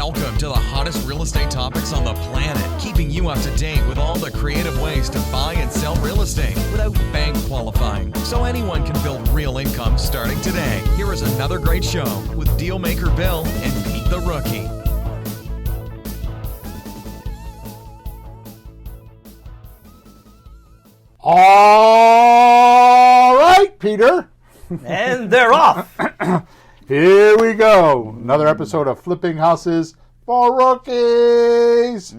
Welcome to the hottest real estate topics on the planet, keeping you up to date with all the creative ways to buy and sell real estate without bank qualifying, so anyone can build real income starting today. Here is another great show with Dealmaker Bill and Pete the Rookie. All right, Peter. And they're off. Here we go. Another episode of Flipping Houses for Rookies.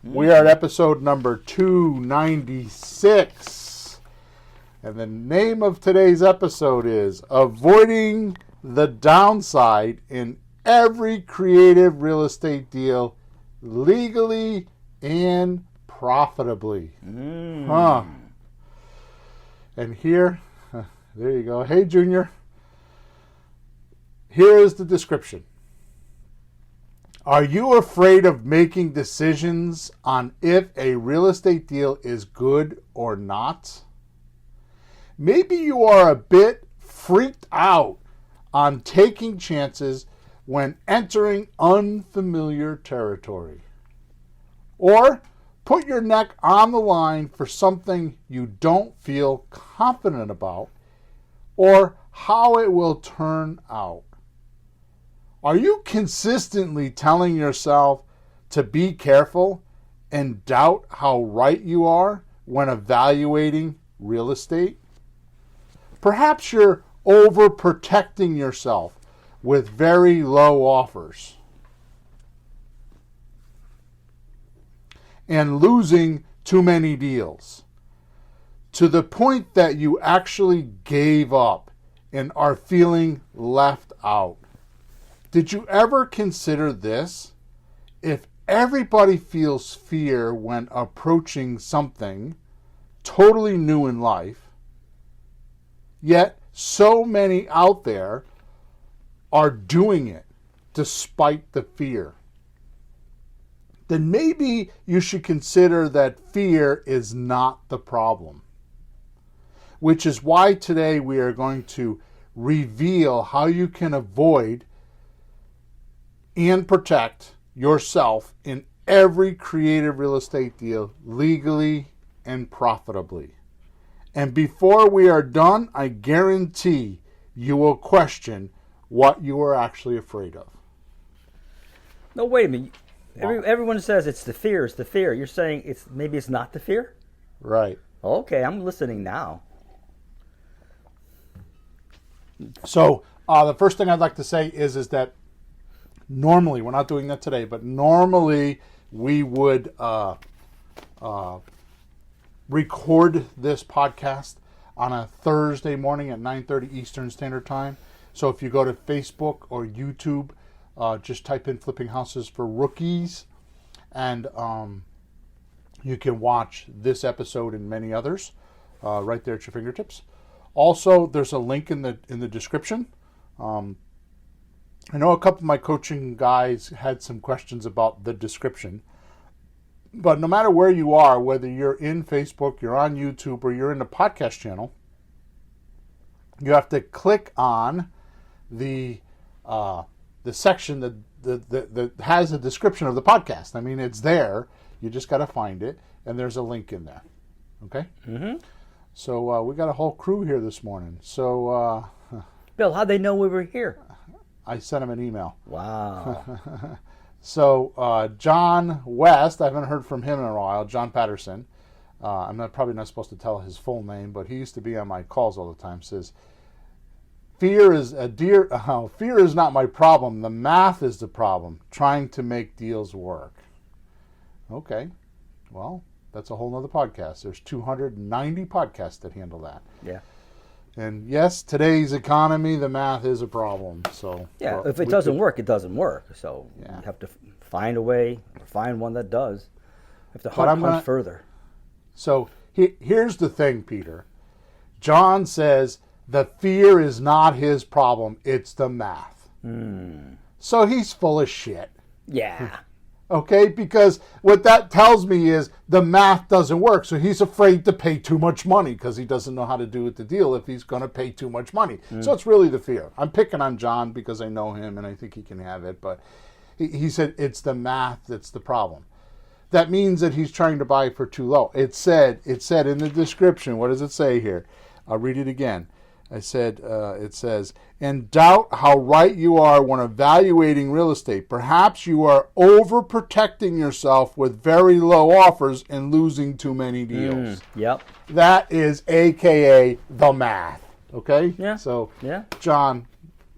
We are at episode number 296. And the name of today's episode is Avoiding the Downside in Every Creative Real Estate Deal Legally and Profitably. And here, there you go. Hey, Junior. Here is the description. Are you afraid of making decisions on if a real estate deal is good or not? Maybe you are a bit freaked out on taking chances when entering unfamiliar territory. Or put your neck on the line for something you don't feel confident about or how it will turn out. Are you consistently telling yourself to be careful and doubt how right you are when evaluating real estate? Perhaps you're overprotecting yourself with very low offers and losing too many deals to the point that you actually gave up and are feeling left out. Did you ever consider this? If everybody feels fear when approaching something totally new in life, yet so many out there are doing it despite the fear, then maybe you should consider that fear is not the problem. Which is why today we are going to reveal how you can avoid and protect yourself in every creative real estate deal legally and profitably. And before we are done, I guarantee you will question what you are actually afraid of. No, wait a minute. Everyone says it's the fear. It's the fear. You're saying maybe it's not the fear? Right. Okay, I'm listening now. So the first thing I'd like to say is that normally, we're not doing that today, but normally we would record this podcast on a Thursday morning at 9:30 Eastern Standard Time. So if you go to Facebook or YouTube, just type in Flipping Houses for Rookies, and you can watch this episode and many others right there at your fingertips. Also, there's a link in the description. I know a couple of my coaching guys had some questions about the description. But no matter where you are, whether you're in Facebook, you're on YouTube, or you're in the podcast channel, you have to click on the section that has a description of the podcast. I mean, it's there. You just got to find it, and there's a link in there. Okay? Mm-hmm. So we got a whole crew here this morning. So, Bill, how'd they know we were here? I sent him an email. Wow. So John West, I haven't heard from him in a while. John Patterson. I'm probably not supposed to tell his full name, but he used to be on my calls all the time. Says, fear is not my problem. The math is the problem. Trying to make deals work. Okay. Well, that's a whole nother podcast. There's 290 podcasts that handle that. Yeah. And yes, today's economy, the math is a problem. So yeah, if it doesn't work, it doesn't work. So you have to find a way, or find one that does. You have to hunt further. So here's the thing, Peter. John says the fear is not his problem; it's the math. So he's full of shit. Yeah. Okay, because what that tells me is the math doesn't work. So he's afraid to pay too much money because he doesn't know how to do the deal if he's going to pay too much money. So it's really the fear. I'm picking on John because I know him and I think he can have it. But He said it's the math that's the problem. That means that he's trying to buy for too low. It said in the description, what does it say here? I'll read it again. It says, and doubt how right you are when evaluating real estate. Perhaps you are overprotecting yourself with very low offers and losing too many deals. Yep. That is AKA the math. Okay? Yeah. So, Yeah. John,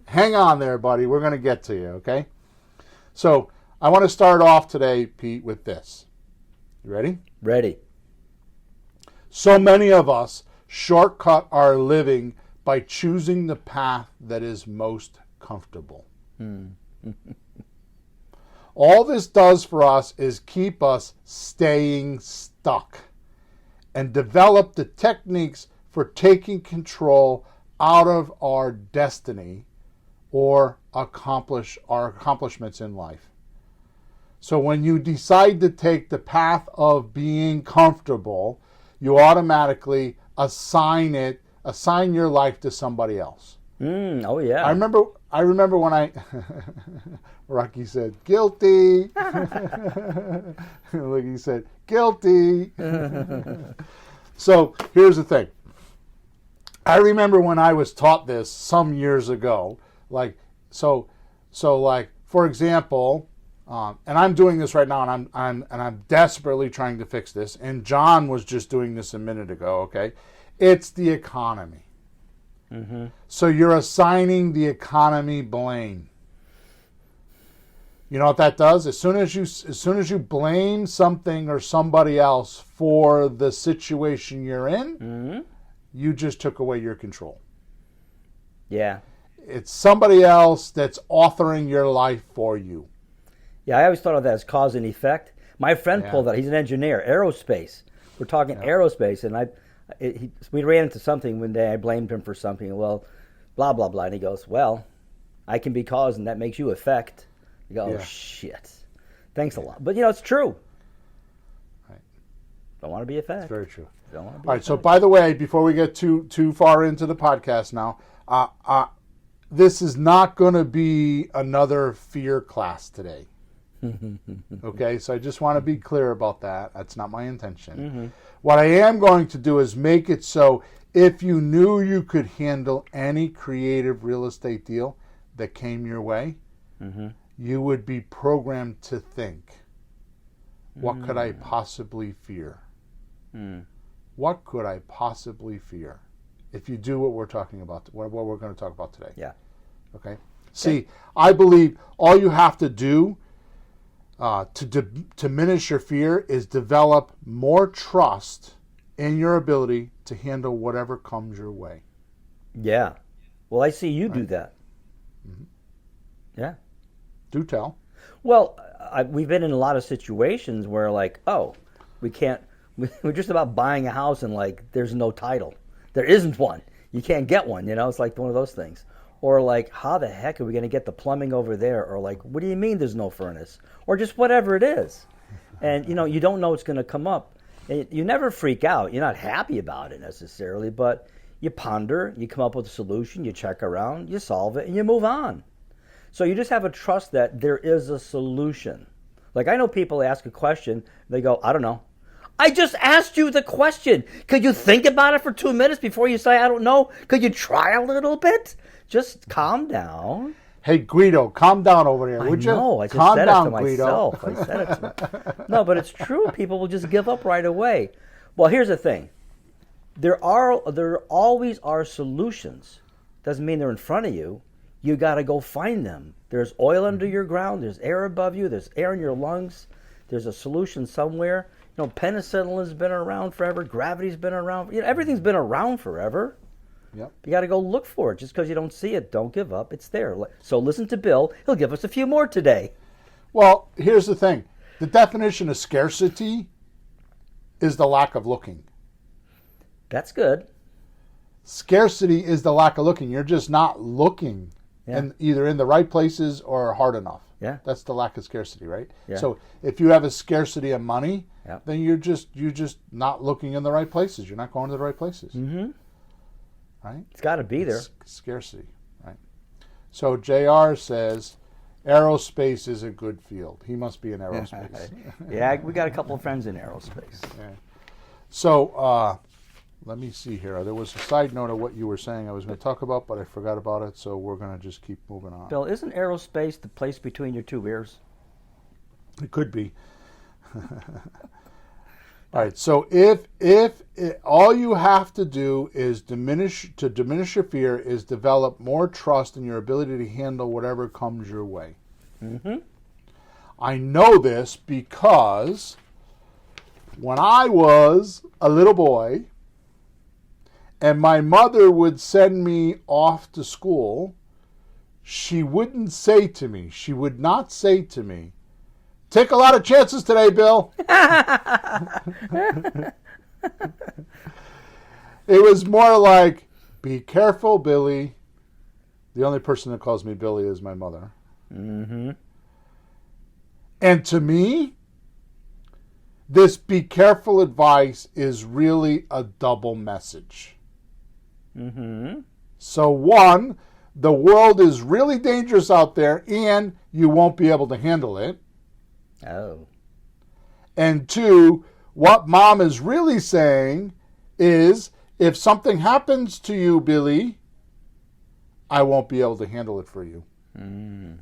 hang on there, buddy. We're going to get to you, okay? So, I want to start off today, Pete, with this. You ready? Ready. So many of us shortcut our living by choosing the path that is most comfortable. All this does for us is keep us staying stuck and develop the techniques for taking control out of our destiny or accomplish our accomplishments in life. So when you decide to take the path of being comfortable, you automatically assign your life to somebody else. Oh yeah. I remember when Rocky said, guilty. Look, he said, guilty. So here's the thing. I remember when I was taught this some years ago, for example, and I'm doing this right now, and I'm desperately trying to fix this. And John was just doing this a minute ago. Okay, it's the economy. Mm-hmm. So you're assigning the economy blame. You know what that does? As soon as you blame something or somebody else for the situation you're in, you just took away your control. Yeah. It's somebody else that's authoring your life for you. Yeah, I always thought of that as cause and effect. My friend pulled that. He's an engineer, aerospace. We're talking aerospace, and we ran into something one day. I blamed him for something. Well, blah, blah, blah. And he goes, well, I can be cause, and that makes you effect. You go, oh, shit. Thanks a lot. But, it's true. Right. Don't want to be effect. It's very true. Don't want to be All right, effect. so by the way, before we get too far into the podcast now, this is not going to be another fear class today. Okay, so I just want to be clear about that. That's not my intention. Mm-hmm. What I am going to do is make it so if you knew you could handle any creative real estate deal that came your way, you would be programmed to think, what could I possibly fear? What could I possibly fear? If you do what we're talking about, what we're going to talk about today. Yeah. Okay. See, I believe all you have to do to diminish your fear is develop more trust in your ability to handle whatever comes your way. Yeah. Well, I see you do that. Mm-hmm. Yeah. Do tell. Well, we've been in a lot of situations where, we're just about buying a house and, there's no title. There isn't one. You can't get one, It's like one of those things. Or how the heck are we going to get the plumbing over there? Or what do you mean there's no furnace? Or just whatever it is. And, you don't know what's going to come up. And you never freak out. You're not happy about it necessarily, but you ponder, you come up with a solution, you check around, you solve it, and you move on. So you just have a trust that there is a solution. I know people ask a question, they go, I don't know. I just asked you the question. Could you think about it for 2 minutes before you say, I don't know? Could you try a little bit? Just calm down. Hey, Guido, calm down over there, would you? No, I just calm said down, it to Guido. myself. I said it to No, but it's true. People will just give up right away. Well, here's the thing. There always are solutions. Doesn't mean they're in front of you. You got to go find them. There's oil under your ground. There's air above you. There's air in your lungs. There's a solution somewhere. Penicillin has been around forever. Gravity's been around. Everything's been around forever. Yep. You got to go look for it. Just because you don't see it, don't give up. It's there. So listen to Bill. He'll give us a few more today. Well, here's the thing. The definition of scarcity is the lack of looking. That's good. Scarcity is the lack of looking. You're just not looking either in the right places or hard enough. Yeah. That's the lack of scarcity, right? Yeah. So if you have a scarcity of money, then you're just not looking in the right places. You're not going to the right places. Mm-hmm. Right? It's got to be there. Scarcity, right? So JR says, Aerospace is a good field. He must be in aerospace. Yeah, we got a couple of friends in aerospace. Yeah. So, let me see here. There was a side note of what you were saying I was going to talk about, but I forgot about it, so we're going to just keep moving on. Bill, isn't aerospace the place between your two ears? It could be. All right. So if all you have to do is diminish your fear is develop more trust in your ability to handle whatever comes your way. Mm-hmm. I know this because when I was a little boy and my mother would send me off to school, she would not say to me, "Take a lot of chances today, Bill." It was more like, "Be careful, Billy." The only person that calls me Billy is my mother. Mm-hmm. And to me, this be careful advice is really a double message. Mm-hmm. So one, the world is really dangerous out there and you won't be able to handle it. Oh. And two, what mom is really saying is, if something happens to you, Billy, I won't be able to handle it for you. Mm.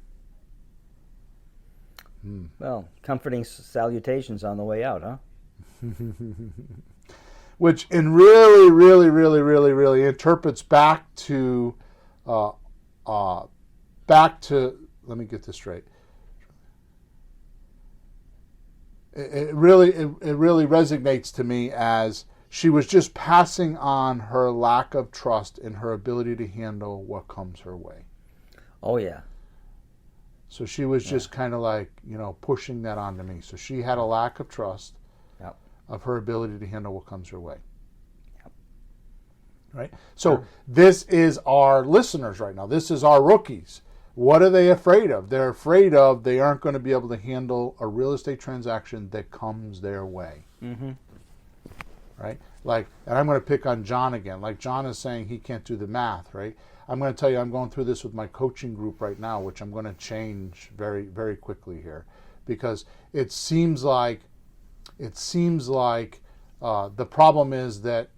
Well, comforting salutations on the way out, huh? Which in really interprets back to, let me get this straight. It really resonates to me as she was just passing on her lack of trust in her ability to handle what comes her way. Oh, yeah. So she was just kind of like, pushing that onto me. So she had a lack of trust of her ability to handle what comes her way. Yep. Right? So this is our listeners right now. This is our rookies. What are they afraid of? They're afraid of they aren't going to be able to handle a real estate transaction that comes their way. Mm-hmm. Right? And I'm going to pick on John again. Like John is saying he can't do the math, right? I'm going to tell you I'm going through this with my coaching group right now, which I'm going to change very, very quickly here. Because it seems like the problem is that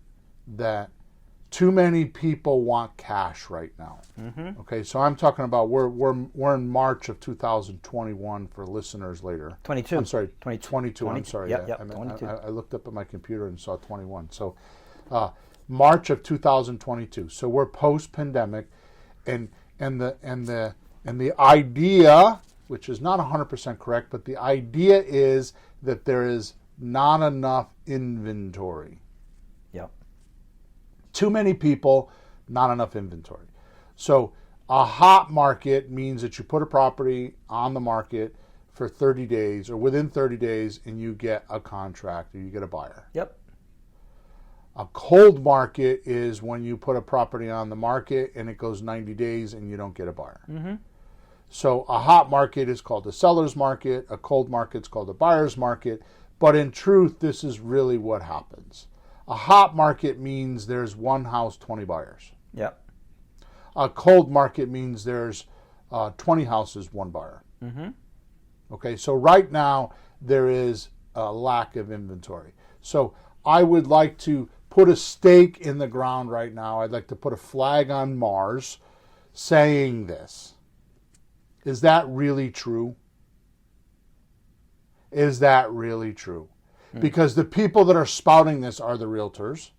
too many people want cash right now. Mm-hmm. Okay, so I'm talking about we're in March of 2021 for listeners later. 22. I'm sorry, 22. 22. I'm sorry. Yep, Yeah, yep, 22. I looked up at my computer and saw 21. So March of 2022. So we're post-pandemic, and the idea, which is not 100% correct, but the idea is that there is not enough inventory. Yep. Too many people, not enough inventory. So a hot market means that you put a property on the market for 30 days or within 30 days and you get a contract or you get a buyer. Yep. A cold market is when you put a property on the market and it goes 90 days and you don't get a buyer. Mm-hmm. So a hot market is called a seller's market. A cold market is called a buyer's market. But in truth, this is really what happens. A hot market means there's one house, 20 buyers. Yep. A cold market means there's 20 houses, one buyer. Mm-hmm. Okay, so right now there is a lack of inventory. So I would like to put a stake in the ground right now. I'd like to put a flag on Mars saying this. Is that really true? Is that really true? Because the people that are spouting this are the realtors.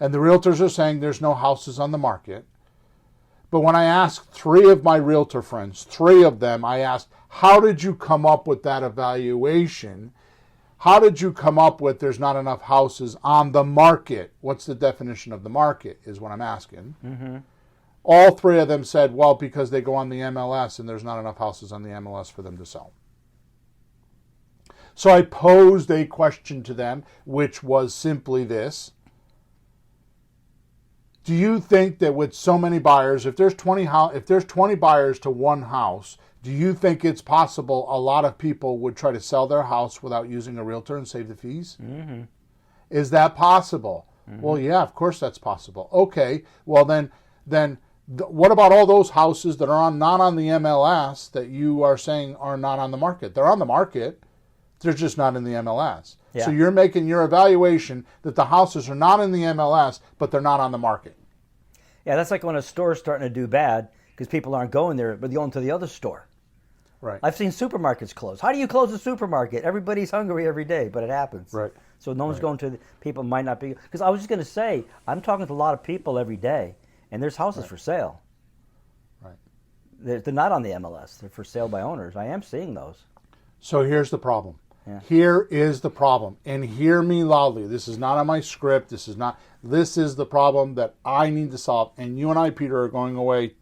And the realtors are saying there's no houses on the market. But when I asked 3 of my realtor friends, 3 of them, I asked, how did you come up with that evaluation? How did you come up with there's not enough houses on the market? What's the definition of the market is what I'm asking. Mm-hmm. All 3 of them said, well, because they go on the MLS and there's not enough houses on the MLS for them to sell. So I posed a question to them, which was simply this. Do you think that with so many buyers, if there's 20 buyers to one house, do you think it's possible a lot of people would try to sell their house without using a realtor and save the fees? Mm-hmm. Is that possible? Mm-hmm. Well, yeah, of course that's possible. Okay, well then What about all those houses that are not on the MLS that you are saying are not on the market? They're on the market. They're just not in the MLS. Yeah. So you're making your evaluation that the houses are not in the MLS, but they're not on the market. Yeah, that's like when a store's starting to do bad because people aren't going there, but they're going to the other store. Right. I've seen supermarkets close. How do you close a supermarket? Everybody's hungry every day, but it happens. Right. So no one's going to, people might not be, because I was just going to say, I'm talking to a lot of people every day, and there's houses for sale. Right. They're not on the MLS. They're for sale by owners. I am seeing those. So here's the problem. Yeah. Here is the problem. And hear me loudly. This is not on my script. This is the problem that I need to solve. And you and I, Peter, are going away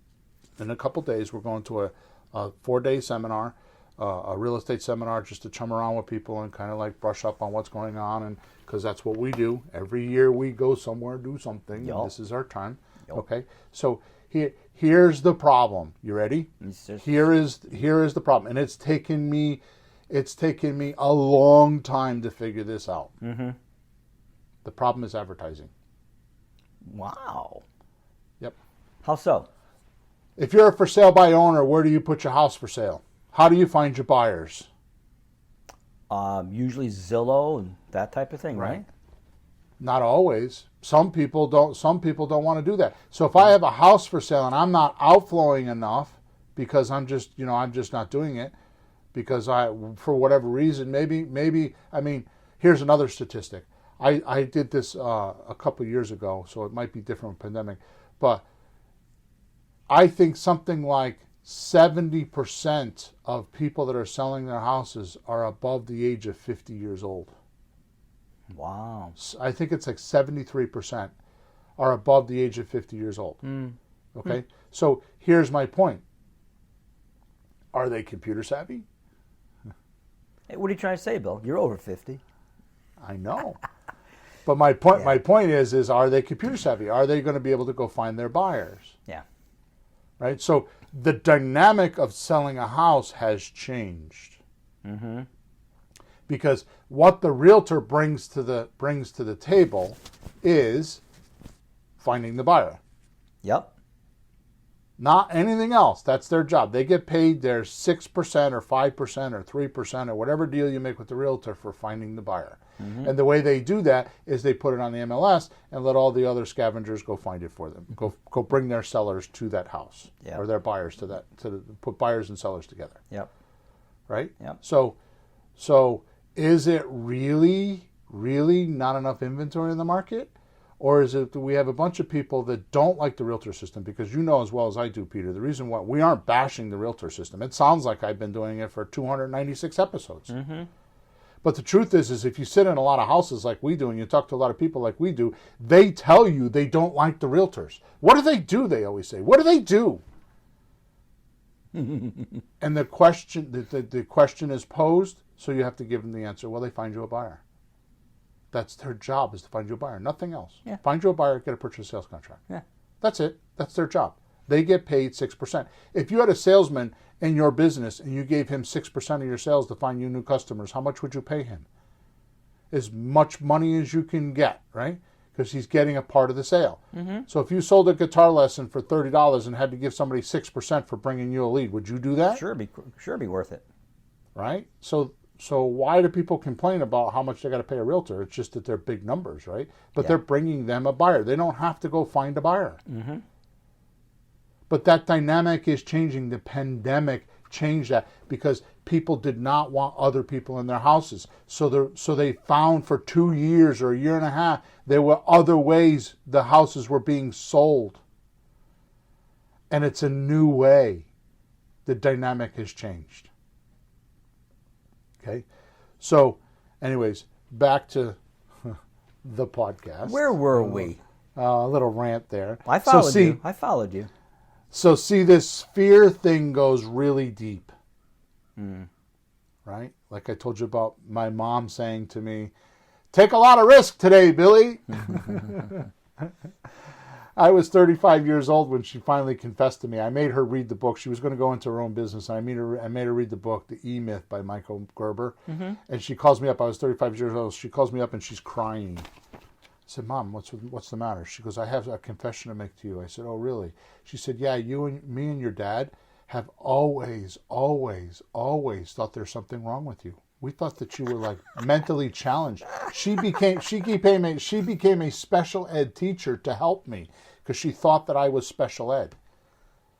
in a couple days. We're going to a 4-day seminar, a real estate seminar, just to chum around with people and kind of like brush up on what's going on. And because that's what we do. Every year we go somewhere, do something. Yep. And this is our time. Yep. Okay. So here's the problem. You ready? Here is the problem. And it's taken me a long time to figure this out. Mm-hmm. The problem is advertising. Wow. Yep. How so? If you're a for sale by owner, where do you put your house for sale? How do you find your buyers? Usually Zillow and that type of thing, right? Not always. Some people don't want to do that. So if I have a house for sale and I'm not outflowing enough because I'm just not doing it because for whatever reason, maybe I mean, here's another statistic. I did this a couple of years ago, so it might be different with pandemic, but I think something like 70% of people that are selling their houses are above the age of 50 years old. Wow. I think it's like 73% are above the age of 50 years old. Okay? So here's my point. Are they computer savvy? Hey, what are you trying to say, Bill? You're over 50. I know. But my point is are they computer savvy? Are they going to be able to go find their buyers? Yeah. Right? So the dynamic of selling a house has changed. Mm-hmm. Because what the realtor brings to the table is finding the buyer. Yep. Not anything else. That's their job. They get paid their 6% or 5% or 3% or whatever deal you make with the realtor for finding the buyer. Mm-hmm. And the way they do that is they put it on the MLS and let all the other scavengers go find it for them. Go bring their sellers to that house. Yep. Or their buyers to that. Put buyers and sellers together. Yep. Right? Yep. So is it really not enough inventory in the market? Or is it that we have a bunch of people that don't like the realtor system? Because you know as well as I do, Peter, the reason why we aren't bashing the realtor system. It sounds like I've been doing it for 296 episodes. Mm-hmm. But the truth is if you sit in a lot of houses like we do and you talk to a lot of people like we do, they tell you they don't like the realtors. What do? They always say. What do they do? And the question is posed, so you have to give them the answer. Well, they find you a buyer. That's their job, is to find you a buyer. Nothing else. Yeah. Find you a buyer, get a purchase sales contract. Yeah. That's it. That's their job. They get paid 6%. If you had a salesman in your business and you gave him 6% of your sales to find you new customers, how much would you pay him? As much money as you can get, right? Because he's getting a part of the sale. Mm-hmm. So if you sold a guitar lesson for $30 and had to give somebody 6% for bringing you a lead, would you do that? Sure be worth it. Right? So why do people complain about how much they got to pay a realtor? It's just that they're big numbers, right? But they're bringing them a buyer. They don't have to go find a buyer. Mm-hmm. But that dynamic is changing. The pandemic changed that because people did not want other people in their houses. So they found for 2 years or a year and a half, there were other ways the houses were being sold. And it's a new way. The dynamic has changed. Okay, so, anyways, back to the podcast. Where were we? A little rant there. I followed you. So, see, this fear thing goes really deep. Right? Like I told you about my mom saying to me, "Take a lot of risk today, Billy." I was 35 years old when she finally confessed to me. I made her read the book. She was going to go into her own business, and I made her read the book, The E-Myth by Michael Gerber. Mm-hmm. And she calls me up. I was 35 years old. She calls me up, and she's crying. said, Mom, what's the matter? She goes, I have a confession to make to you. I said, oh, really? She said, yeah, me and your dad have always, always, always thought there's something wrong with you. We thought that you were like mentally challenged. She became a special ed teacher to help me because she thought that I was special ed.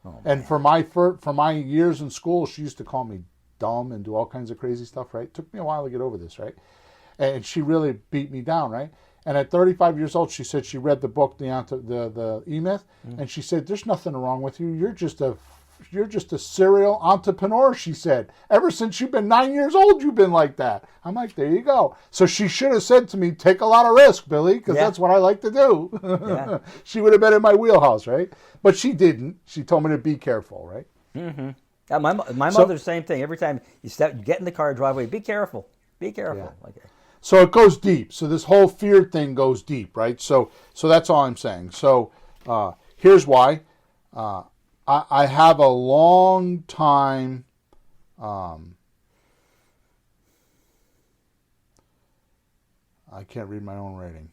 Oh, and for my years in school, she used to call me dumb and do all kinds of crazy stuff, right? It took me a while to get over this, right? And she really beat me down, right? And at 35 years old, she said she read the book, the E-Myth, and she said, there's nothing wrong with you. You're just a serial entrepreneur, she said. Ever since you've been 9 years old, you've been like that. I'm like, there you go. So she should have said to me, take a lot of risk, Billy, because that's what I like to do. Yeah. She would have been in my wheelhouse, right? But she didn't. She told me to be careful, right? Mm-hmm. Yeah, my mother's same thing. Every time you get in the car driveway, be careful. Be careful. Yeah. Okay. So it goes deep. So this whole fear thing goes deep, right? So that's all I'm saying. So here's why. I have a long time I can't read my own writing.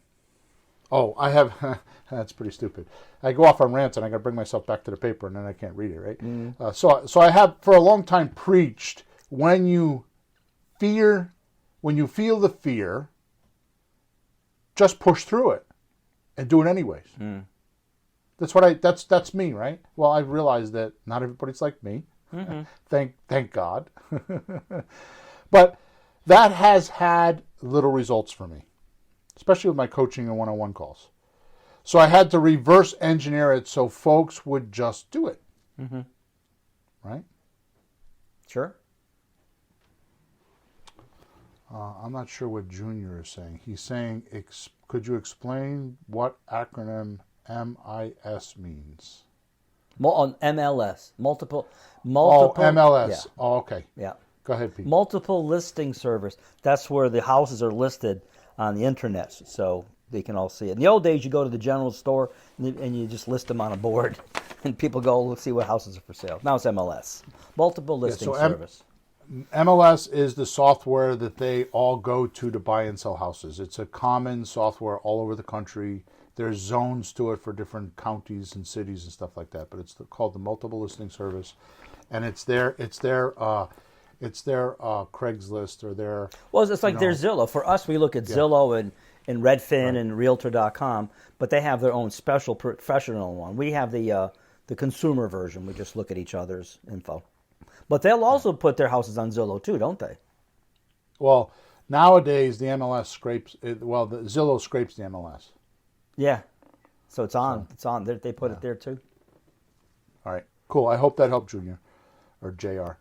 Oh, I have that's pretty stupid. I go off on rants and I got to bring myself back to the paper and then I can't read it, right? Mm. So I have for a long time preached when you feel the fear, just push through it and do it anyways. Mm. That's me, right? Well, I realize that not everybody's like me. Mm-hmm. Thank God. But that has had little results for me, especially with my coaching and one-on-one calls. So I had to reverse engineer it so folks would just do it. Mm-hmm. Right? Sure. I'm not sure what Junior is saying. He's saying, could you explain what acronym MIS means? On MLS. Multiple. Oh, MLS. Yeah. Oh, okay. Yeah. Go ahead, Pete. Multiple listing service. That's where the houses are listed on the internet, so they can all see it. In the old days, you go to the general store and you just list them on a board, and people go, let's see what houses are for sale. Now it's MLS. Multiple listing service. MLS is the software that they all go to buy and sell houses. It's a common software all over the country. There's zones to it for different counties and cities and stuff like that. But it's called the Multiple Listing Service, and it's their Craigslist or their. Well, it's like their Zillow. For us, we look at Zillow and Redfin and Realtor.com, but they have their own special professional one. We have the consumer version. We just look at each other's info. But they'll also put their houses on Zillow too, don't they? Well, nowadays the MLS scrapes. The Zillow scrapes the MLS. Yeah, so it's on. It's on. They put it there too. All right, cool. I hope that helped, Junior or JR.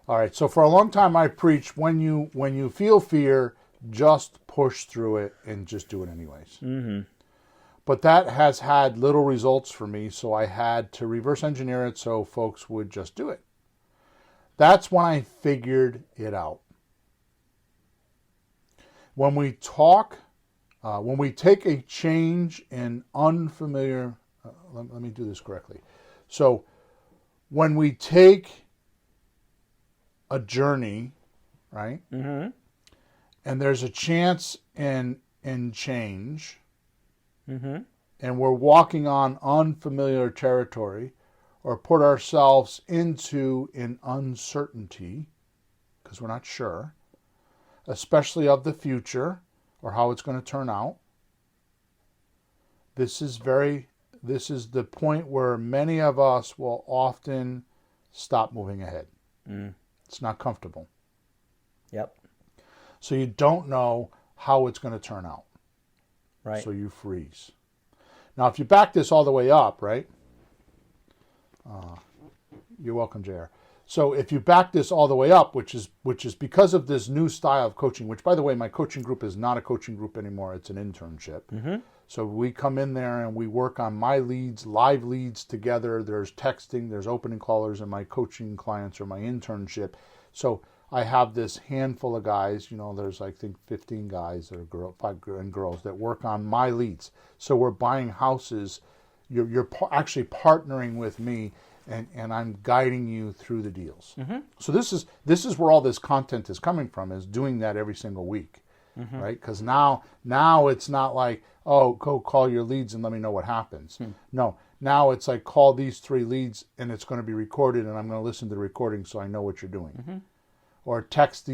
All right. So for a long time, I preached when you feel fear, just push through it and just do it anyways. Mm-hmm. But that has had little results for me, so I had to reverse engineer it so folks would just do it. That's when I figured it out. When we take a change in unfamiliar, let me do this correctly. So when we take a journey, right? Mm-hmm. And there's a chance in change, mm-hmm. and we're walking on unfamiliar territory, or put ourselves into an uncertainty, because we're not sure, especially of the future or how it's going to turn out. This is the point where many of us will often stop moving ahead. Mm. It's not comfortable. Yep. So you don't know how it's going to turn out. Right. So you freeze. Now, if you back this all the way up, right? You're welcome, JR. So if you back this all the way up, which is because of this new style of coaching, which, by the way, my coaching group is not a coaching group anymore. It's an internship. Mm-hmm. So we come in there and we work on my leads, live leads together. There's texting, there's opening callers, and my coaching clients are my internship. So I have this handful of guys, there's I think 15 guys that are 5 girls that work on my leads. So we're buying houses. You're actually partnering with me, and I'm guiding you through the deals. Mm-hmm. So this is where all this content is coming from, is doing that every single week. right? Because now it's not like, oh, go call your leads and let me know what happens. No, now it's like, call these 3 leads and it's going to be recorded and I'm going to listen to the recording so I know what you're doing. Or text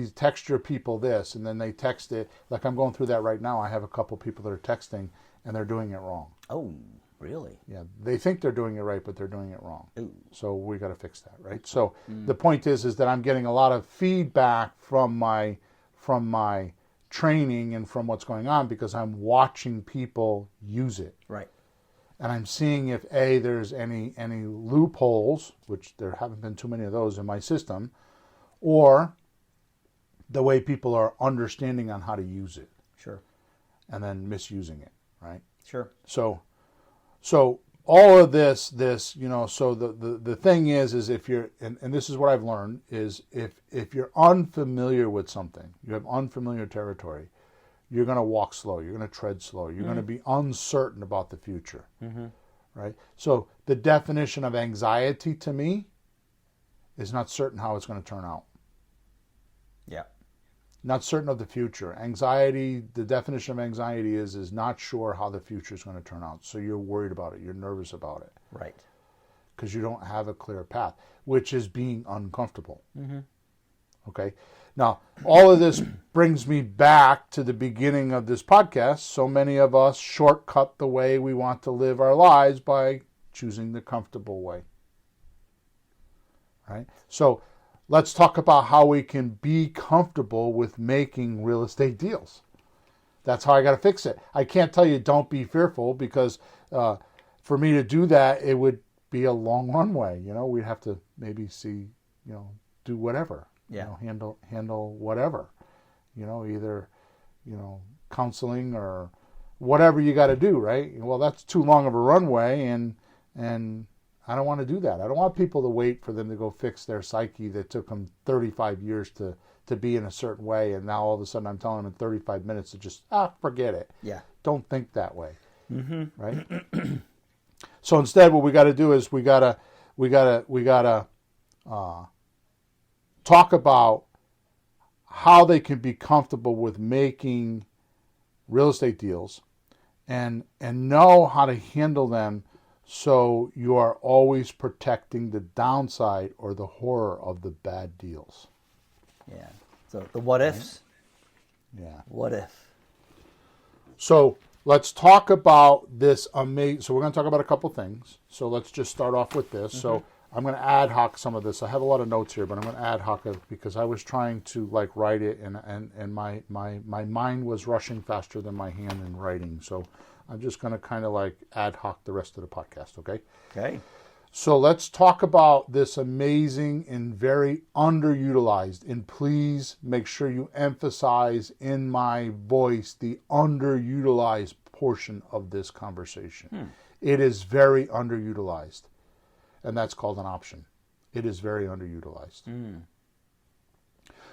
your people this, and then they text it. Like I'm going through that right now. I have a couple people that are texting and they're doing it wrong. Oh, really? Yeah, they think they're doing it right, but they're doing it wrong. Ooh. So we got to fix that, right? So the point is that I'm getting a lot of feedback from my training and from what's going on because I'm watching people use it. Right. And I'm seeing if there's any loopholes, which there haven't been too many of those in my system, or the way people are understanding on how to use it. Sure. And then misusing it, right? Sure. So all of this, so the thing is if you're, and this is what I've learned, is if you're unfamiliar with something, you have unfamiliar territory, you're going to walk slow, you're going to tread slow, you're going to be uncertain about the future, right? So the definition of anxiety to me is not certain how it's going to turn out. Yeah. Not certain of the future. Anxiety, the definition of anxiety is not sure how the future is going to turn out. So you're worried about it. You're nervous about it. Right. Because you don't have a clear path, which is being uncomfortable. Okay. Now, all of this brings me back to the beginning of this podcast. So many of us shortcut the way we want to live our lives by choosing the comfortable way. Right? So let's talk about how we can be comfortable with making real estate deals. That's how I got to fix it. I can't tell you don't be fearful because for me to do that, it would be a long runway. We'd have to maybe do whatever. Yeah. Handle whatever. Either counseling or whatever you got to do, right? Well, that's too long of a runway, and I don't want to do that. I don't want people to wait for them to go fix their psyche that took them 35 years to be in a certain way, and now all of a sudden I'm telling them in 35 minutes to just forget it. Yeah. Don't think that way, right? So instead, what we got to do is we gotta talk about how they can be comfortable with making real estate deals, and know how to handle them. So you are always protecting the downside or the horror of the bad deals. Yeah. So the what ifs. Yeah. What if? So let's talk about this amazing. So we're going to talk about a couple things. So let's just start off with this. So I'm going to ad hoc some of this. I have a lot of notes here, but I'm going to ad hoc it because I was trying to write it, and my mind was rushing faster than my hand in writing. So I'm just going to kind of ad hoc the rest of the podcast, okay? Okay. So let's talk about this amazing and very underutilized, and please make sure you emphasize in my voice the underutilized portion of this conversation. It is very underutilized, and that's called an option. It is very underutilized.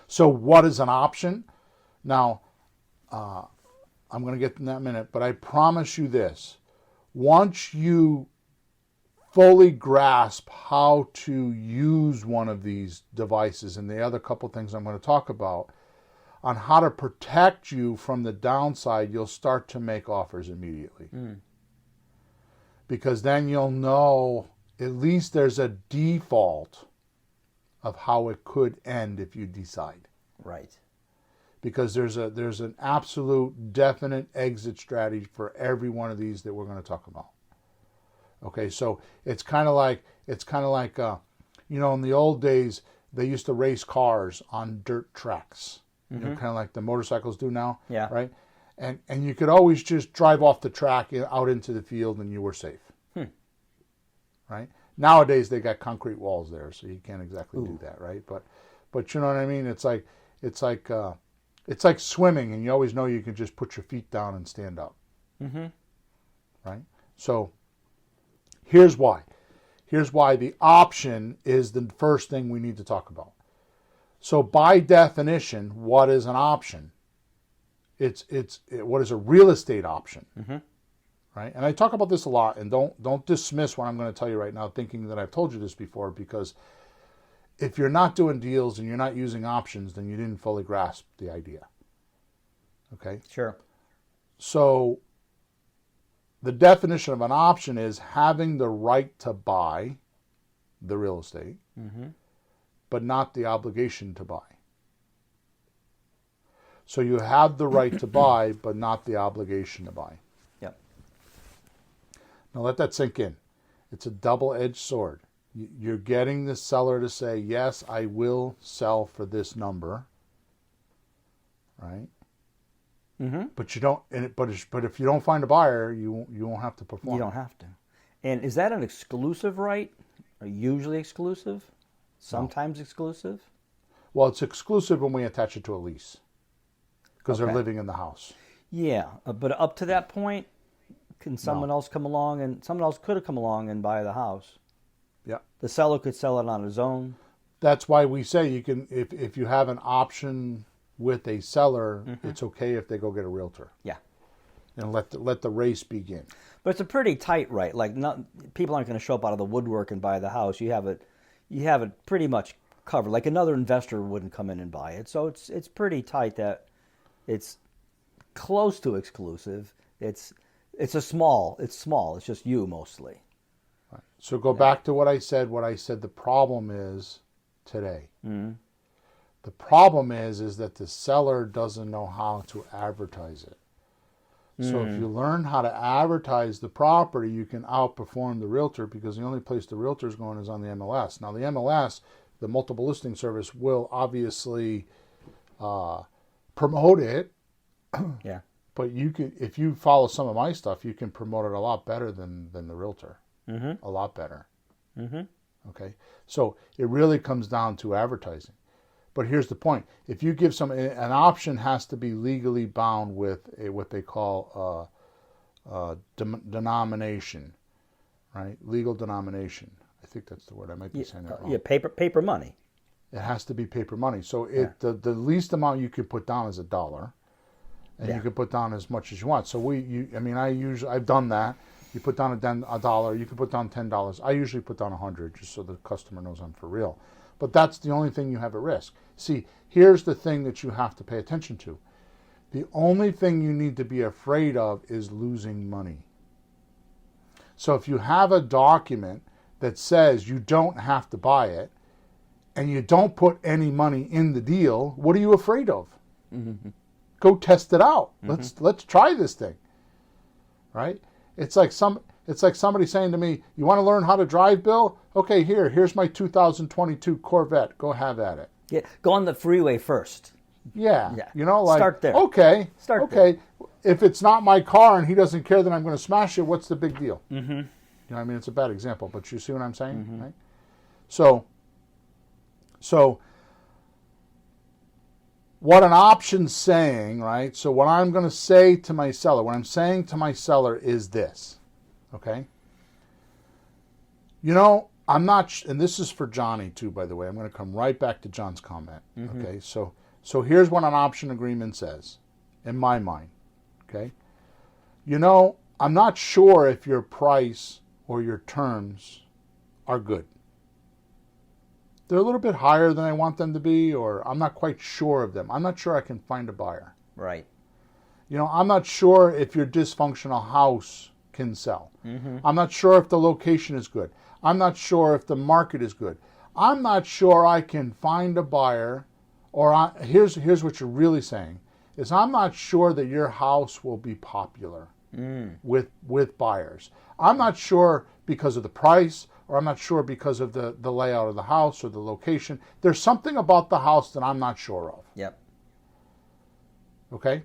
So what is an option? Now, I'm going to get in that in a minute, but I promise you this. Once you fully grasp how to use one of these devices, and the other couple things I'm going to talk about, on how to protect you from the downside, you'll start to make offers immediately. Because then you'll know at least there's a default of how it could end if you decide. Right. Because there's an absolute definite exit strategy for every one of these that we're going to talk about. Okay, so it's kind of like in the old days they used to race cars on dirt tracks, kind of like the motorcycles do now. Yeah. Right. And you could always just drive off the track out into the field and you were safe. Right. Nowadays they got concrete walls there, so you can't exactly do that. Right. But you know what I mean? It's like swimming, and you always know you can just put your feet down and stand up. Right. So here's why. Here's why the option is the first thing we need to talk about. So by definition, what is an option? It's what is a real estate option? Right? And I talk about this a lot, and don't dismiss what I'm going to tell you right now thinking that I've told you this before, because if you're not doing deals and you're not using options, then you didn't fully grasp the idea. Okay? Sure. So the definition of an option is having the right to buy the real estate, but not the obligation to buy. So you have the right to buy, but not the obligation to buy. Yep. Now let that sink in. It's a double-edged sword. You're getting the seller to say, yes, I will sell for this number, right? But you don't. But if you don't find a buyer, you won't have to perform. You don't have to. And is that an exclusive right? Or usually exclusive? Sometimes exclusive? Well, it's exclusive when we attach it to a lease because they're Okay. living in the house. Yeah, but up to that point, can someone else come along, and someone else could have come along and buy the house? Yeah. The seller could sell it on his own. That's why we say you can, if you have an option with a seller, it's okay if they go get a realtor Yeah. and let the race begin. But it's a pretty tight right. Like, people aren't going to show up out of the woodwork and buy the house. You have it pretty much covered. Like, another investor wouldn't come in and buy it. So it's pretty tight that it's close to exclusive. It's small. It's just you mostly. Right. So go back to what I said. What I said the problem is today. The problem is that the seller doesn't know how to advertise it. So if you learn how to advertise the property, you can outperform the realtor, because the only place the realtor is going is on the MLS. Now the MLS, the multiple listing service, will obviously promote it. Yeah. But you can, if you follow some of my stuff, you can promote it a lot better than the realtor. A lot better. Okay. So it really comes down to advertising. But here's the point: if you give an option has to be legally bound with what they call denomination, right? Legal denomination. I think that's the word. I might be saying that wrong. Yeah, paper money. It has to be paper money. So the least amount you can put down is $1, and you can put down as much as you want. So I've done that. You put down $1. You can put down $10. I usually put down 100, just so the customer knows I'm for real. But that's the only thing you have at risk. See, here's the thing that you have to pay attention to. The only thing you need to be afraid of is losing money. So if you have a document that says you don't have to buy it, and you don't put any money in the deal, what are you afraid of? Go test it out. Let's try this thing. Right? It's like somebody saying to me, "You want to learn how to drive, Bill? Okay, here's my 2022 Corvette. Go have at it." Yeah, go on the freeway first. Yeah. Yeah. Like, start there. Okay. Start there. If it's not my car and he doesn't care that I'm going to smash it, what's the big deal? You know what I mean? It's a bad example, but you see what I'm saying, right? So what an option's saying, right? So what I'm going to say to my seller, what I'm saying to my seller is this, okay? I'm not, and this is for Johnny too, by the way. I'm going to come right back to John's comment, okay? So here's what an option agreement says, in my mind, okay? I'm not sure if your price or your terms are good. They're a little bit higher than I want them to be, or I'm not quite sure of them. I'm not sure I can find a buyer. Right. I'm not sure if your dysfunctional house can sell. I'm not sure if the location is good. I'm not sure if the market is good. I'm not sure I can find a buyer, here's what you're really saying, is I'm not sure that your house will be popular with buyers. I'm not sure because of the price, or I'm not sure because of the layout of the house or the location. There's something about the house that I'm not sure of. Yep. Okay?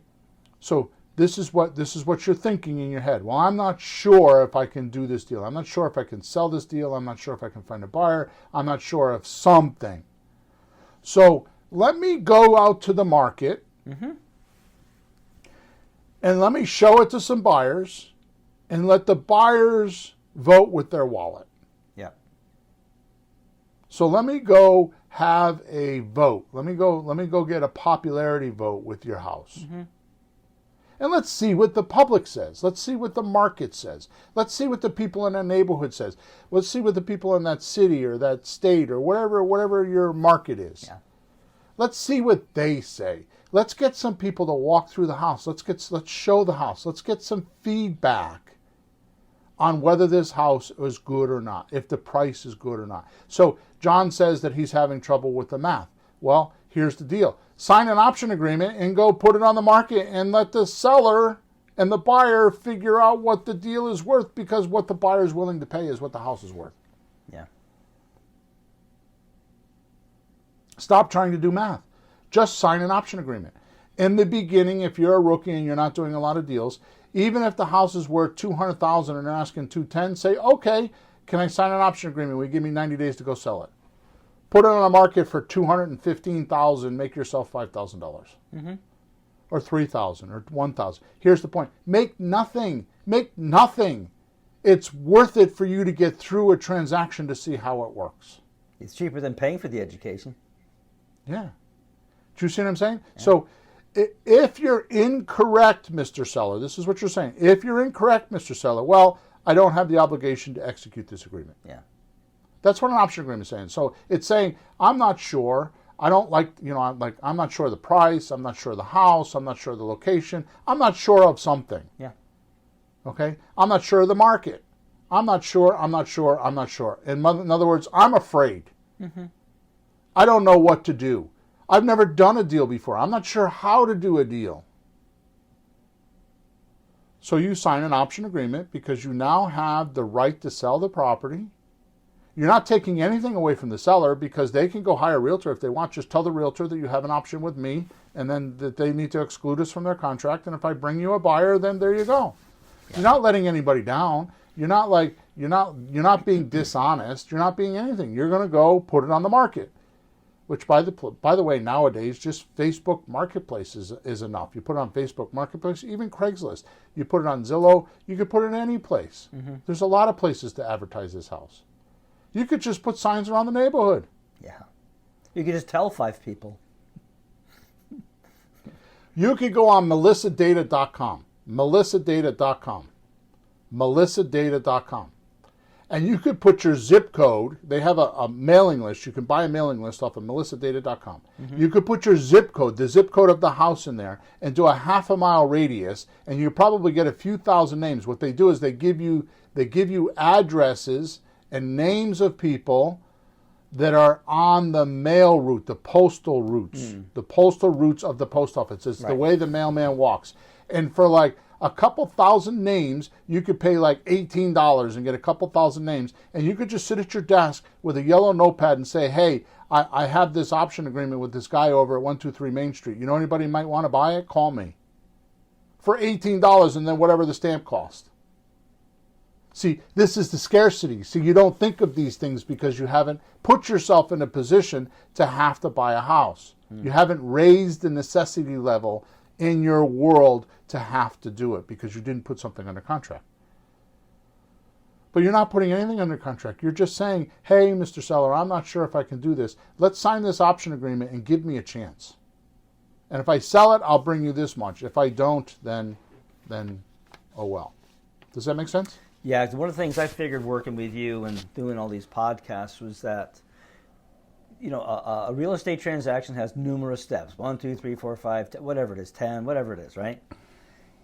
So this is what you're thinking in your head. Well, I'm not sure if I can do this deal. I'm not sure if I can sell this deal. I'm not sure if I can find a buyer. I'm not sure of something. So let me go out to the market and let me show it to some buyers and let the buyers vote with their wallet. Yeah. So let me go have a vote. Let me go get a popularity vote with your house. And let's see what the public says. Let's see what the market says. Let's see what the people in that neighborhood says. Let's see what the people in that city or that state or whatever your market is. Yeah. Let's see what they say. let's get some people to walk through the house. Let's show the house. Let's get some feedback on whether this house is good or not, if the price is good or not. So John says that he's having trouble with the math. Well, here's the deal. Sign an option agreement and go put it on the market and let the seller and the buyer figure out what the deal is worth, because what the buyer is willing to pay is what the house is worth. Yeah. Stop trying to do math. Just sign an option agreement. In the beginning, if you're a rookie and you're not doing a lot of deals, even if the house is worth $200,000 and they're asking $210,000, say, okay, can I sign an option agreement? Will you give me 90 days to go sell it? Put it on the market for $215,000, make yourself $5,000. Mm-hmm. Or $3,000 or $1,000. Here's the point. Make nothing. Make nothing. It's worth it for you to get through a transaction to see how it works. It's cheaper than paying for the education. Yeah. Do you see what I'm saying? Yeah. So if you're incorrect, Mr. Seller, this is what you're saying. If you're incorrect, Mr. Seller, well, I don't have the obligation to execute this agreement. Yeah. That's what an option agreement is saying. So it's saying, I'm not sure. I don't like, I'm not sure of the price. I'm not sure of the house. I'm not sure of the location. I'm not sure of something. Yeah. Okay? I'm not sure of the market. I'm not sure. In other words, I'm afraid. Mm-hmm. I don't know what to do. I've never done a deal before. I'm not sure how to do a deal. So you sign an option agreement because you now have the right to sell the property. You're not taking anything away from the seller, because they can go hire a realtor if they want. Just tell the realtor that you have an option with me, and then that they need to exclude us from their contract. And if I bring you a buyer, then there you go. Yeah. You're not letting anybody down. You're not being dishonest. You're not being anything. You're going to go put it on the market. Which, by the way, nowadays, just Facebook Marketplace is enough. You put it on Facebook Marketplace, even Craigslist. You put it on Zillow. You could put it in any place. Mm-hmm. There's a lot of places to advertise this house. You could just put signs around the neighborhood. Yeah. You could just tell 5 people. You could go on melissadata.com. Melissadata.com. And you could put your zip code. They have a mailing list. You can buy a mailing list off of melissadata.com. Mm-hmm. You could put your zip code, the zip code of the house in there, and do a half-a-mile radius, and you probably get a few thousand names. What they do is they give you addresses and names of people that are on the mail route, the postal routes, the postal routes of the post office. It's the way the mailman walks. And for like a couple thousand names, you could pay like $18 and get a couple thousand names. And you could just sit at your desk with a yellow notepad and say, hey, I have this option agreement with this guy over at 123 Main Street. You know anybody who might want to buy it? Call me. For $18 and then whatever the stamp cost. See, this is the scarcity. See, you don't think of these things because you haven't put yourself in a position to have to buy a house. You haven't raised the necessity level in your world to have to do it because you didn't put something under contract. But you're not putting anything under contract. You're just saying, hey, Mr. Seller, I'm not sure if I can do this. Let's sign this option agreement and give me a chance. And if I sell it, I'll bring you this much. If I don't, then oh well. Does that make sense? Yeah, one of the things I figured working with you and doing all these podcasts was that, a real estate transaction has numerous steps. 1, 2, 3, 4, 5, 10, whatever it is, 10, whatever it is, right?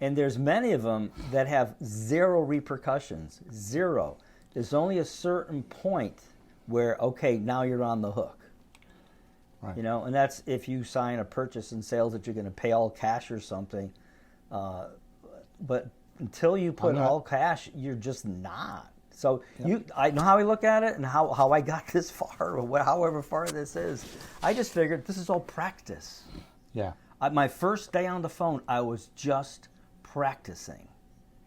And there's many of them that have zero repercussions, zero. There's only a certain point where, okay, now you're on the hook. Right. And that's if you sign a purchase and sales that you're going to pay all cash or something. But until you put all cash, you're just not. So I know how we look at it and how I got this far, or however far this is. I just figured this is all practice. Yeah. My first day on the phone, I was just practicing.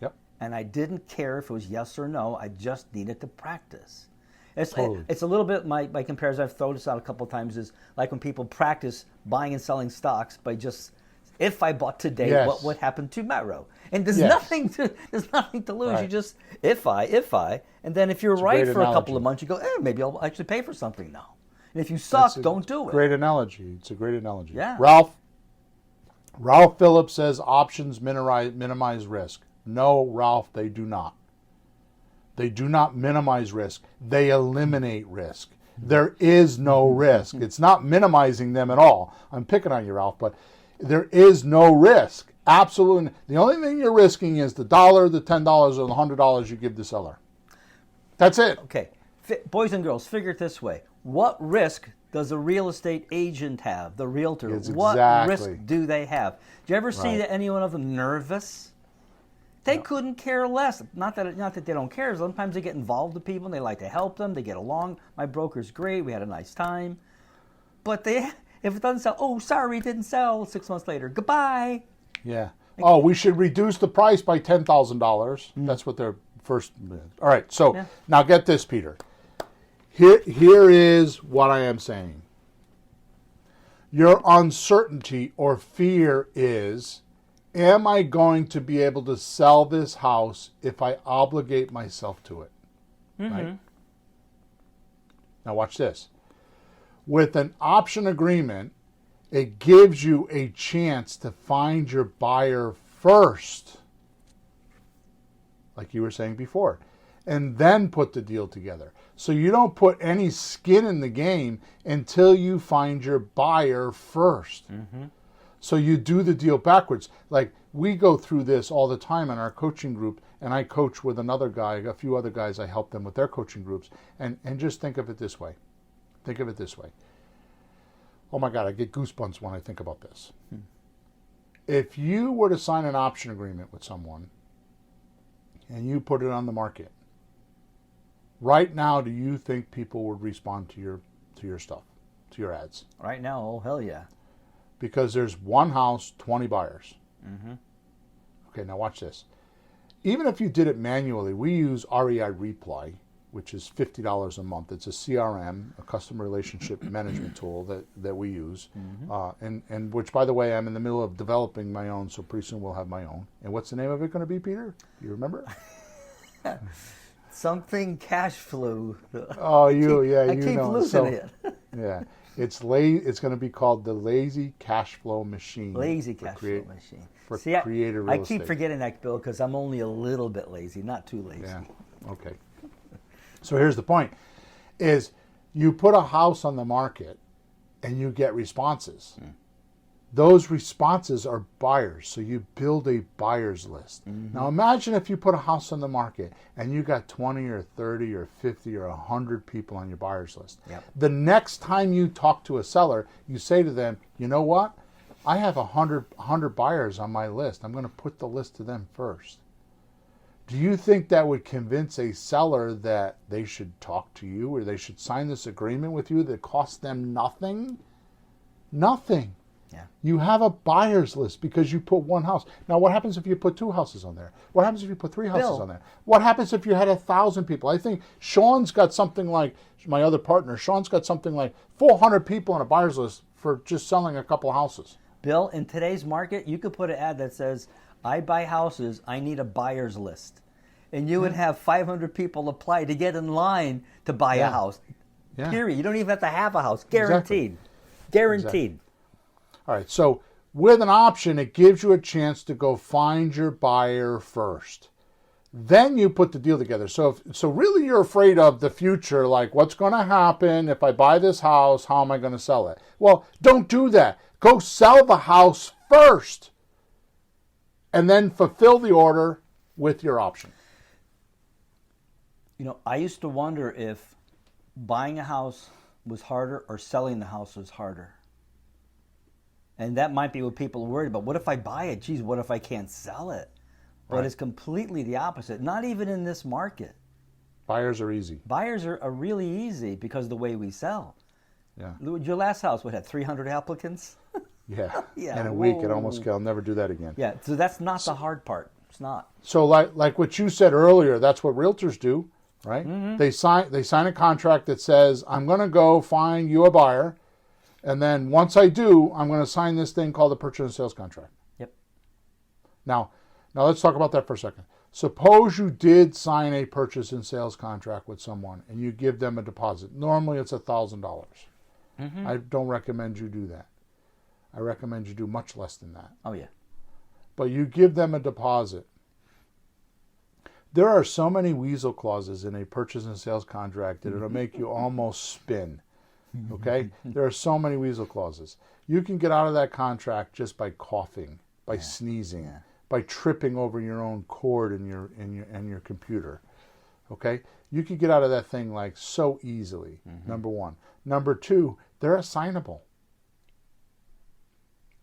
Yep. And I didn't care if it was yes or no. I just needed to practice. It's a little bit, my comparison, I've thrown this out a couple of times, is like when people practice buying and selling stocks by just, if I bought today, what would happen tomorrow? And there's nothing to lose. Right. You just, if I, and then if you're right for a couple of months, you go, maybe I'll actually pay for something now. And if you suck, don't do it. Great analogy. It's a great analogy. Yeah. Ralph Phillips says options minimize risk. No, Ralph, they do not. They do not minimize risk. They eliminate risk. There is no risk. It's not minimizing them at all. I'm picking on you, Ralph, but There is no risk. Absolutely. The only thing you're risking is the dollar, the $10, or the $100 you give the seller. That's it. Okay. Boys and girls, figure it this way. What risk does a real estate agent have, the realtor? What risk do they have? Do you ever see any one of them nervous? They couldn't care less. Not that they don't care. Sometimes they get involved with people and they like to help them. They get along. My broker's great. We had a nice time. But if it doesn't sell, oh, sorry, it didn't sell 6 months later. Goodbye. Yeah. Oh, we should reduce the price by $10,000. That's what their first. All right. So now get this, Peter. Here is what I am saying. Your uncertainty or fear is, am I going to be able to sell this house if I obligate myself to it? Right? Now watch this. With an option agreement, it gives you a chance to find your buyer first, like you were saying before, and then put the deal together. So you don't put any skin in the game until you find your buyer first. So you do the deal backwards. Like we go through this all the time in our coaching group, and I coach with another guy, a few other guys, I help them with their coaching groups. And just think of it this way. Think of it this way. Oh my God, I get goosebumps when I think about this. If you were to sign an option agreement with someone and you put it on the market, right now, do you think people would respond to your stuff, to your ads? Right now, oh hell yeah. Because there's one house, 20 buyers. Okay, now watch this. Even if you did it manually, we use REI Reply, which is $50 a month. It's a CRM, a customer relationship management tool that we use. And which, by the way, I'm in the middle of developing my own, so pretty soon we'll have my own. And what's the name of it going to be, Peter? Do you remember? Something cash flow. Oh, I keep losing it. Yeah. It's going to be called the Lazy Cash Flow Machine. Lazy Cash Flow Machine. For creator real I keep estate. forgetting that, Bill, because I'm only a little bit lazy, not too lazy. Yeah. Okay. So here's the point: is you put a house on the market and you get responses. Those responses are buyers, so you build a buyer's list. Now imagine if you put a house on the market and you got 20 or 30 or 50 or 100 people on your buyer's list. The next time you talk to a seller, you say to them, you know what? I have 100 buyers on my list. I'm going to put the list to them first. Do you think that would convince a seller that they should talk to you or they should sign this agreement with you that costs them nothing? Nothing. Yeah. You have a buyer's list because you put one house. Now, what happens if you put 2 houses on there? What happens if you put 3 houses on there? What happens if you had 1,000 people? I think Sean's got something like, my other partner, Sean's got something like 400 people on a buyer's list for just selling a couple houses. Bill, in today's market, you could put an ad that says, I buy houses, I need a buyer's list. And you would have 500 people apply to get in line to buy a house. Period. You don't even have to have a house. Guaranteed. Guaranteed. Exactly. All right, so with an option, it gives you a chance to go find your buyer first. Then you put the deal together. So really you're afraid of the future, like what's going to happen if I buy this house, how am I going to sell it? Well, don't do that. Go sell the house first and then fulfill the order with your option. You know, I used to wonder if buying a house was harder or selling the house was harder. And that might be what people are worried about. What if I buy it? Geez, what if I can't sell it? But it's completely the opposite. Not even in this market. Buyers are easy. Buyers are really easy because of the way we sell. Yeah. Your last house would have 300 applicants? Yeah. Yeah. In a week, I'll never do that again. Yeah, so that's not the hard part. It's not. So like what you said earlier, that's what realtors do, right? They sign a contract that says, I'm going to go find you a buyer. And then once I do, I'm going to sign this thing called a purchase and sales contract. Yep. Now let's talk about that for a second. Suppose you did sign a purchase and sales contract with someone and you give them a deposit. Normally it's $1,000. I don't recommend you do that. I recommend you do much less than that. Oh, yeah. But you give them a deposit. There are so many weasel clauses in a purchase and sales contract that it'll make you almost spin. Okay? There are so many weasel clauses. You can get out of that contract just by coughing, by sneezing, by tripping over your own cord in your computer. Okay? You can get out of that thing like so easily. Number one. Number two, they're assignable.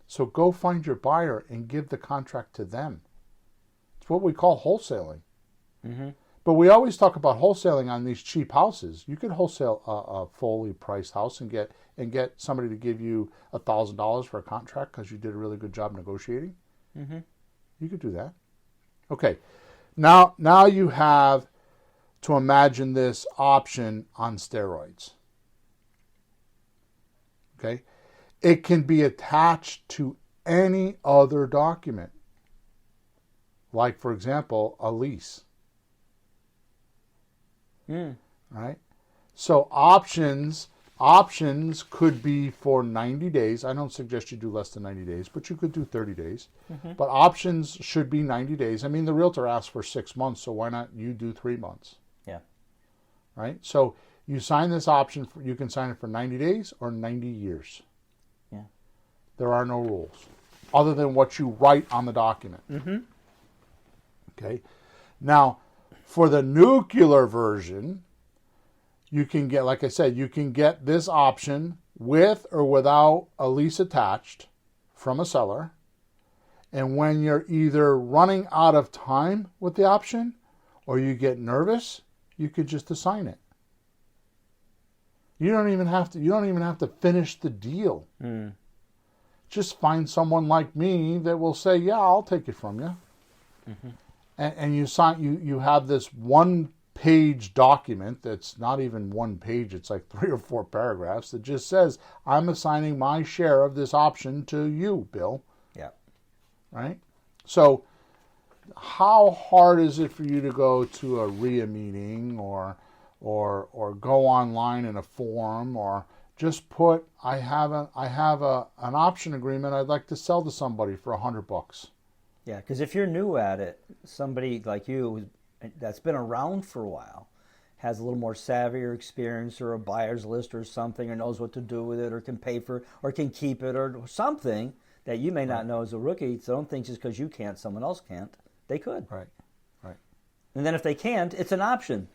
So go find your buyer and give the contract to them. It's what we call wholesaling. But we always talk about wholesaling on these cheap houses. You could wholesale a fully priced house and get somebody to give you $1,000 for a contract because you did a really good job negotiating. You could do that. Okay, now you have to imagine this option on steroids. Okay, it can be attached to any other document, like for example a lease. Right? So options could be for 90 days. I don't suggest you do less than 90 days, but you could do 30 days. But options should be 90 days. I mean, the realtor asked for 6 months, so why not you do 3 months? Yeah. Right? So you sign this option, you can sign it for 90 days or 90 years. Yeah. There are no rules other than what you write on the document. Okay? Now, for the nuclear version, you can get, like I said, you can get this option with or without a lease attached from a seller. And when you're either running out of time with the option or you get nervous, you could just assign it. You don't even have to finish the deal. Just find someone like me that will say, "Yeah, I'll take it from you." And you sign. You have this one-page document that's not even one page. It's like 3 or 4 paragraphs that just says, "I'm assigning my share of this option to you, Bill." Yeah. Right. So, how hard is it for you to go to a RIA meeting or go online in a forum or just put, "I have an option agreement I'd like to sell to somebody for $100." Yeah, because if you're new at it, somebody like you that's been around for a while has a little more savvy or experience or a buyer's list or something or knows what to do with it or can pay for it or can keep it or something that you may not know as a rookie. So don't think just because you can't, someone else can't. They could. Right. And then if they can't, it's an option.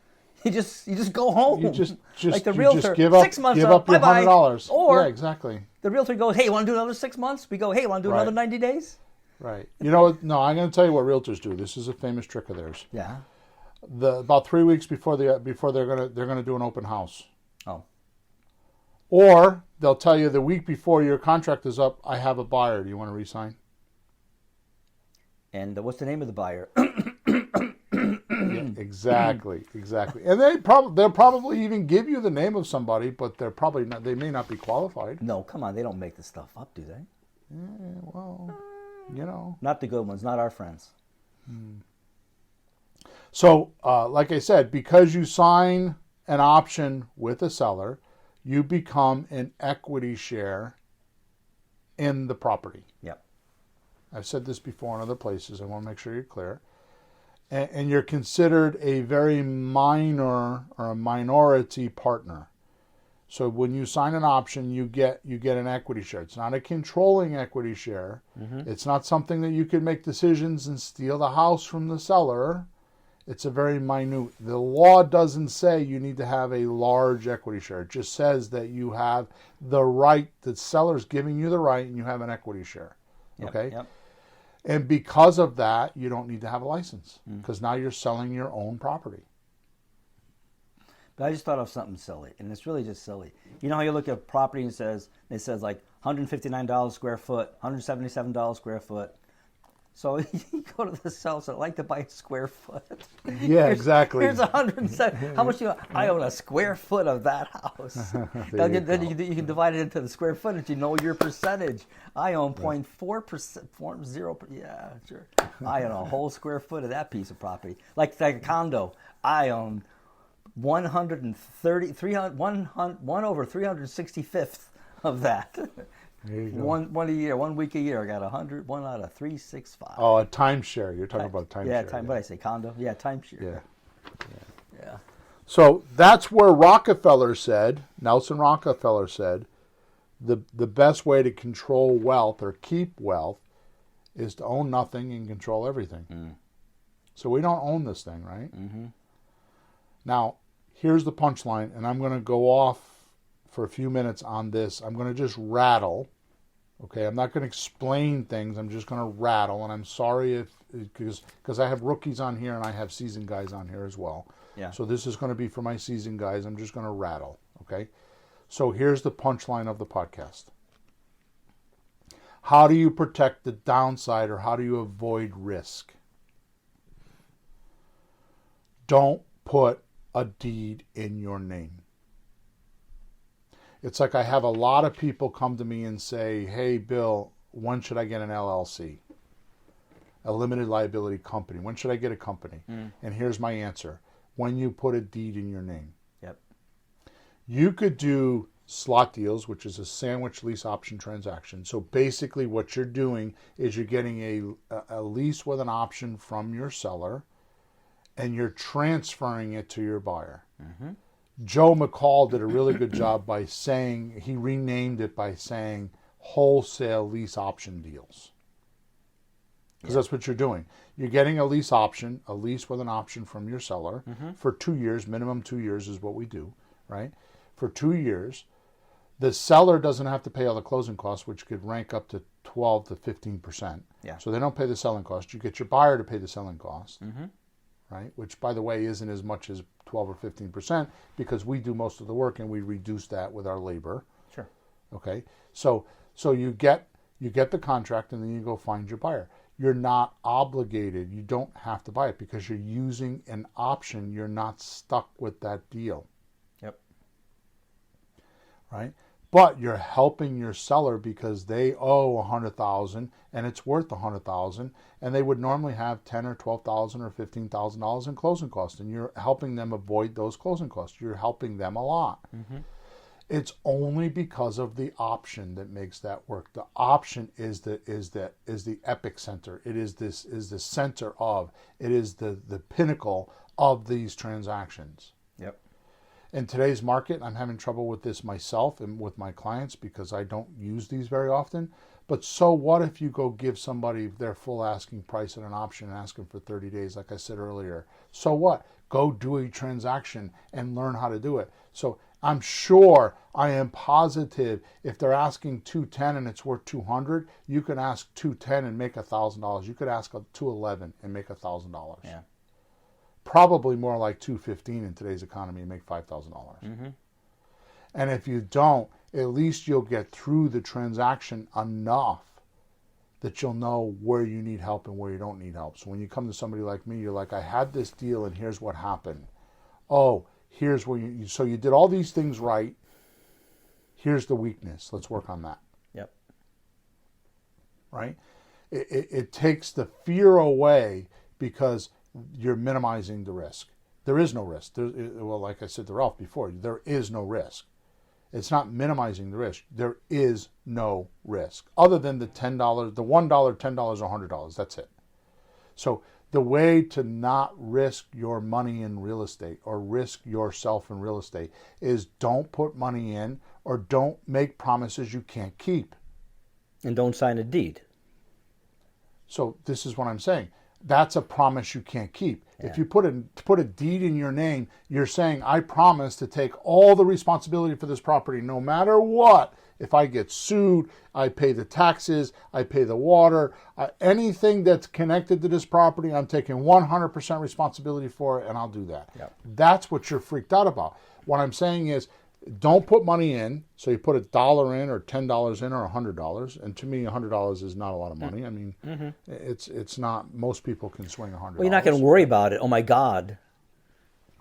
You just go home. You just like the you realtor, just give up 6 months give up, up your bye-bye. $100. Or yeah, exactly. the realtor goes, "Hey, you want to do another 6 months?" We go, "Hey, you want to do another 90 days?" Right. You know, no, I'm going to tell you what realtors do. This is a famous trick of theirs. Yeah. About 3 weeks before they're gonna do an open house. Oh. Or they'll tell you the week before your contract is up, "I have a buyer. Do you want to re-sign?" And what's the name of the buyer? Exactly. And they'll probably even give you the name of somebody, but they're probably not. They may not be qualified. No, come on, they don't make this stuff up, do they? Yeah, well, you know. Not the good ones, not our friends. So, like I said, because you sign an option with a seller, you become an equity share in the property. Yep. I've said this before in other places. I want to make sure you're clear. And you're considered a very minor or a minority partner. So when you sign an option, you get an equity share. It's not a controlling equity share. It's not something that you can make decisions and steal the house from the seller. It's a very minute. The law doesn't say you need to have a large equity share. It just says that you have the right, the seller's giving you the right, and you have an equity share. Okay? Yep. And because of that, you don't need to have a license because now you're selling your own property. But I just thought of something silly, and it's really just silly. You know how you look at property and it says like $159 square foot, $177 square foot. So you go to the seller, so I'd like to buy a square foot. Yeah, exactly. Here's 107. How much do I own a square foot of that house? Then you can divide it into the square footage. You know your percentage. I own 0.4%, 0.0. Yeah, sure. I own a whole square foot of that piece of property. Like a condo, I own 1/365th of that. There you go. One a year, 1 week a year. I got 100, 1 out of 365. Oh, a timeshare. You're talking about a timeshare. Yeah, what did I say? Condo? Yeah, timeshare. Yeah. So that's where Nelson Rockefeller said, the best way to control wealth or keep wealth is to own nothing and control everything. So we don't own this thing, right? Now, here's the punchline, and I'm going to go off for a few minutes on this. I'm going to just rattle. Okay, I'm not going to explain things. I'm just going to rattle, and I'm sorry because I have rookies on here and I have seasoned guys on here as well. Yeah. So this is going to be for my seasoned guys. I'm just going to rattle. Okay. So here's the punchline of the podcast. How do you protect the downside, or how do you avoid risk? Don't put a deed in your name. It's like I have a lot of people come to me and say, hey, Bill, when should I get an LLC? A limited liability company. When should I get a company? And here's my answer. When you put a deed in your name. Yep. You could do slot deals, which is a sandwich lease option transaction. So basically what you're doing is you're getting a lease with an option from your seller, and you're transferring it to your buyer. Joe McCall did a really good job by saying, he renamed it by saying wholesale lease option deals. Because that's what you're doing. You're getting a lease option, a lease with an option from your seller for 2 years. Minimum 2 years is what we do, right? For 2 years. The seller doesn't have to pay all the closing costs, which could rank up to 12 to 15%. Yeah. So they don't pay the selling cost. You get your buyer to pay the selling cost, right? Which, by the way, isn't as much as 12 or 15% because we do most of the work and we reduce that with our labor. Sure. Okay. So you get the contract and then you go find your buyer. You're not obligated. You don't have to buy it because you're using an option. You're not stuck with that deal. Yep. Right? But you're helping your seller because they owe $100,000 and it's worth $100,000, and they would normally have $10,000 or $12,000 or $15,000 in closing costs, and you're helping them avoid those closing costs. You're helping them a lot. It's only because of the option that makes that work. The option is the epic center. It is the center of. It is the pinnacle of these transactions. Yep. In today's market, I'm having trouble with this myself and with my clients because I don't use these very often. But so what if you go give somebody their full asking price at an option and ask them for 30 days, like I said earlier? So what? Go do a transaction and learn how to do it. So I'm sure, I am positive, if they're asking $210 and it's worth $200, you can ask $210 and make $1,000. You could ask $211 and make $1,000. Yeah. Probably more like $215 in today's economy and make $5,000. And if you don't, at least you'll get through the transaction enough that you'll know where you need help and where you don't need help. So when you come to somebody like me, you're like, I had this deal and here's what happened. Oh, here's where so you did all these things right. Here's the weakness. Let's work on that. Yep. Right? It takes the fear away because you're minimizing the risk. There is no risk. Well, like I said to Ralph before, there is no risk. It's not minimizing the risk. There is no risk other than the $10, the $1, $10, or $100. That's it. So the way to not risk your money in real estate or risk yourself in real estate is don't put money in or don't make promises you can't keep. And don't sign a deed. So this is what I'm saying. That's a promise you can't keep. Yeah. If you put a deed in your name, you're saying, I promise to take all the responsibility for this property, no matter what. If I get sued, I pay the taxes, I pay the water, anything that's connected to this property, I'm taking 100% responsibility for it, and I'll do that. Yep. That's what you're freaked out about. What I'm saying is, don't put money in. So you put $1 in or $10 in or $100. And to me, $100 is not a lot of money. I mean, it's not, most people can swing $100. Well, you're not going to worry about it. Oh my God.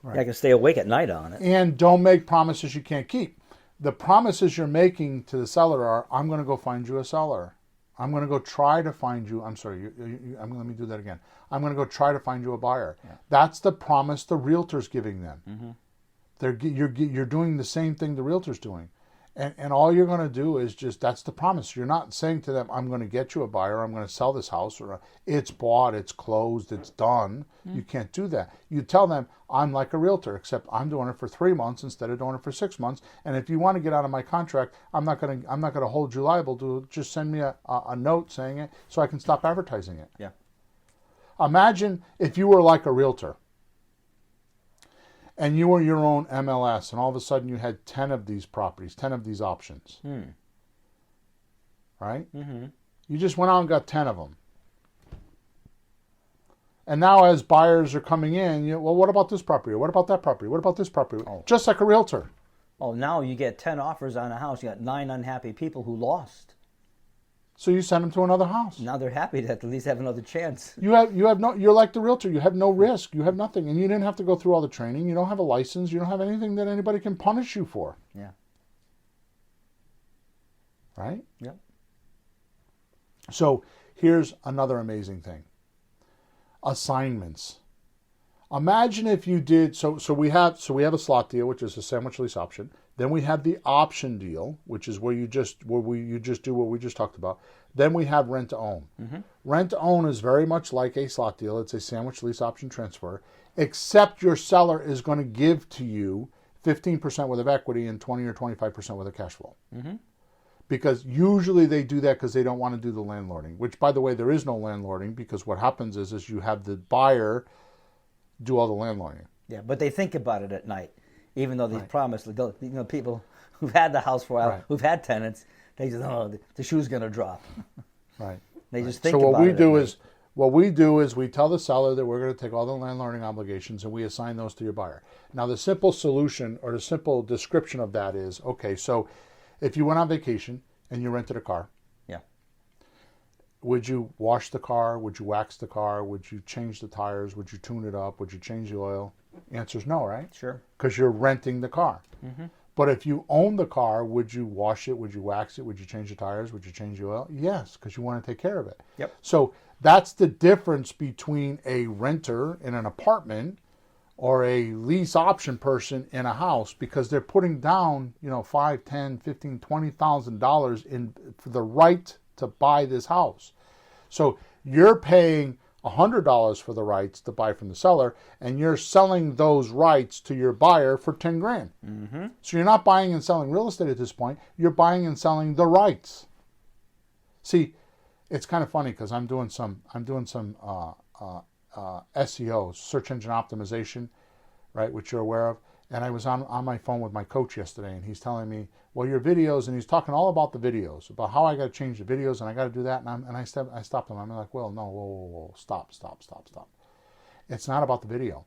Right. I can stay awake at night on it. And don't make promises you can't keep. The promises you're making to the seller are, I'm going to go find you a seller. I'm going to go try to find you. I'm sorry. Let me do that again. I'm going to go try to find you a buyer. Yeah. That's the promise the realtor's giving them. You're doing the same thing the realtor's doing. And all you're going to do is just, that's the promise. You're not saying to them, I'm going to get you a buyer, I'm going to sell this house, or it's bought, it's closed, it's done. You can't do that. You tell them, I'm like a realtor, except I'm doing it for 3 months instead of doing it for 6 months. And if you want to get out of my contract, I'm not going to hold you liable to just send me a note saying it so I can stop advertising it. Yeah. Imagine if you were like a realtor and you were your own MLS, and all of a sudden you had 10 of these properties, 10 of these options. Right? Mm-hmm. You just went out and got 10 of them. And now as buyers are coming in, well, what about this property? Or what about that property? What about this property? Oh. Just like a realtor. Oh, now you get 10 offers on a house. You got 9 unhappy people who lost. So you send them to another house. Now they're happy to at least have another chance. You're like the realtor. You have no risk. You have nothing. And you didn't have to go through all the training. You don't have a license. You don't have anything that anybody can punish you for. Yeah. Right? Yep. So here's another amazing thing. Assignments. Imagine if you did, so we have a slot deal, which is a sandwich lease option. Then we have the option deal, which is where you just do what we just talked about. Then we have rent to own. Mm-hmm. Rent to own is very much like a slot deal. It's a sandwich lease option transfer, except your seller is going to give to you 15% worth of equity and 20 or 25% worth of cash flow. Mm-hmm. Because usually they do that because they don't want to do the landlording, which, by the way, there is no landlording, because what happens is you have the buyer do all the landlording. Yeah, but they think about it at night, even though they promise. People who've had the house for a while, who've had tenants, they just, the shoe's going to drop. Right. They just think about it. So what we do is we tell the seller that we're going to take all the landlording obligations and we assign those to your buyer. Now, the simple solution or the simple description of that is, okay, so if you went on vacation and you rented a car, would you wash the car? Would you wax the car? Would you change the tires? Would you tune it up? Would you change the oil? The answer is no, right? Sure. Because you're renting the car. Mm-hmm. But if you own the car, would you wash it? Would you wax it? Would you change the tires? Would you change the oil? Yes, because you want to take care of it. Yep. So that's the difference between a renter in an apartment or a lease option person in a house, because they're putting down, $5, $10, $15, $20,000 in for the right to buy this house. So you're paying $100 for the rights to buy from the seller, and you're selling those rights to your buyer for $10,000. Mm-hmm. So you're not buying and selling real estate at this point. You're buying and selling the rights. See, it's kind of funny because I'm doing some SEO, search engine optimization, right, which you're aware of. And I was on my phone with my coach yesterday, and he's telling me, well, your videos, and he's talking all about the videos, about how I got to change the videos, and I got to do that. And I stopped him. I'm like, well, no, whoa, stop. It's not about the video.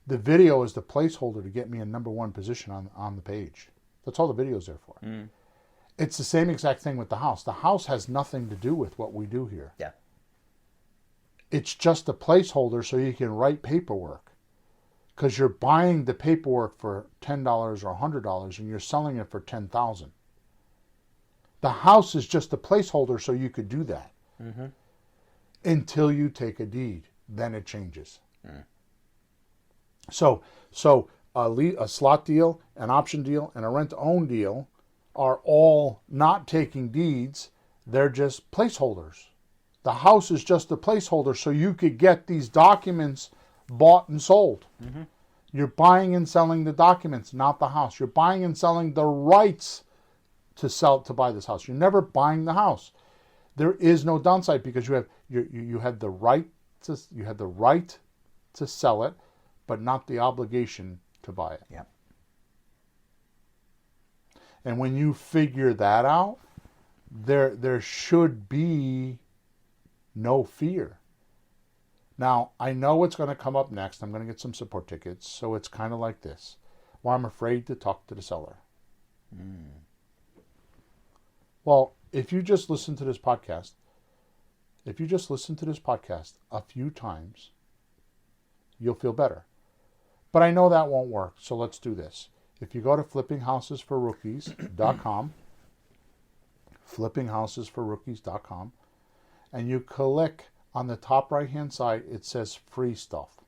The video is the placeholder to get me in #1 position on the page. That's all the video's there for. Mm. It's the same exact thing with the house. The house has nothing to do with what we do here. Yeah. It's just a placeholder so you can write paperwork. Because you're buying the paperwork for $10 or $100 and you're selling it for $10,000. The house is just a placeholder so you could do that. Mm-hmm. Until you take a deed. Then it changes. Mm. So a slot deal, an option deal, and a rent-to-own deal are all not taking deeds. They're just placeholders. The house is just a placeholder so you could get these documents bought and sold. Mm-hmm. You're buying and selling the documents, not the house. You're buying and selling the rights to buy this house. You're never buying the house. There is no downside because you have the right to sell it, but not the obligation to buy it. Yeah. And when you figure that out, there should be no fear. Now, I know what's going to come up next. I'm going to get some support tickets. So it's kind of like this. Well, I'm afraid to talk to the seller. Mm. Well, if you just listen to this podcast a few times, you'll feel better. But I know that won't work. So let's do this. If you go to flippinghouses4rookies.com, flippinghouses4rookies.com, and you click on the top right-hand side, it says free stuff.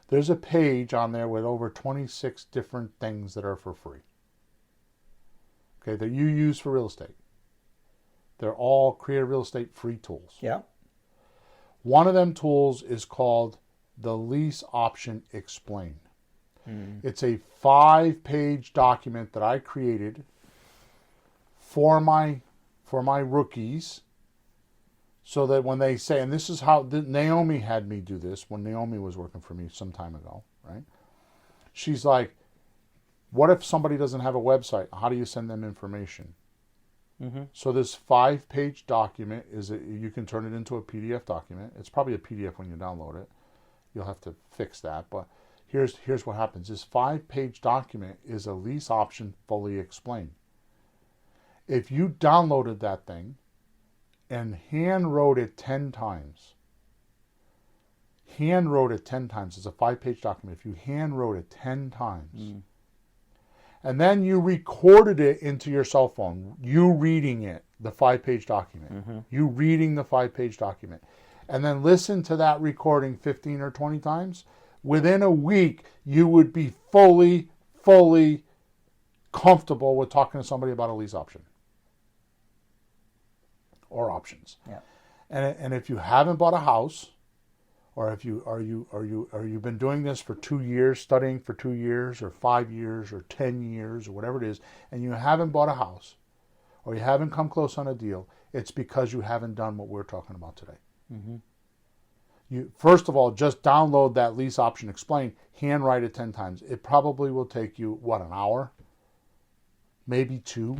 There's a page on there with over 26 different things that are for free. okay, that you use for real estate. They're all Creative Real Estate free tools. Yeah. One of them tools is called the Lease Option Explain. It's a 5-page document that I created for my rookies, so that when they say, and this is how Naomi had me do this when Naomi was working for me some time ago, right? She's like, what if somebody doesn't have a website? How do you send them information? So this 5-page document you can turn it into a PDF document. It's probably a PDF when you download it. You'll have to fix that, but here's what happens. This 5-page document is a lease option fully explained. If you downloaded that thing and hand wrote it 10 times, it's a 5-page document. If you hand wrote it 10 times, and then you recorded it into your cell phone, you reading it, the 5-page document, you reading the 5-page document, and then listen to that recording 15 or 20 times, within a week, you would be fully comfortable with talking to somebody about a lease option or options. Yeah. And if you haven't bought a house, or if you've been doing this for 2 years, studying for 2 years, or 5 years, or 10 years, or whatever it is, and you haven't bought a house, or you haven't come close on a deal, it's because you haven't done what we're talking about today. You first of all, just download that Lease Option Explain, handwrite it 10 times. It probably will take you, an hour? Maybe 2?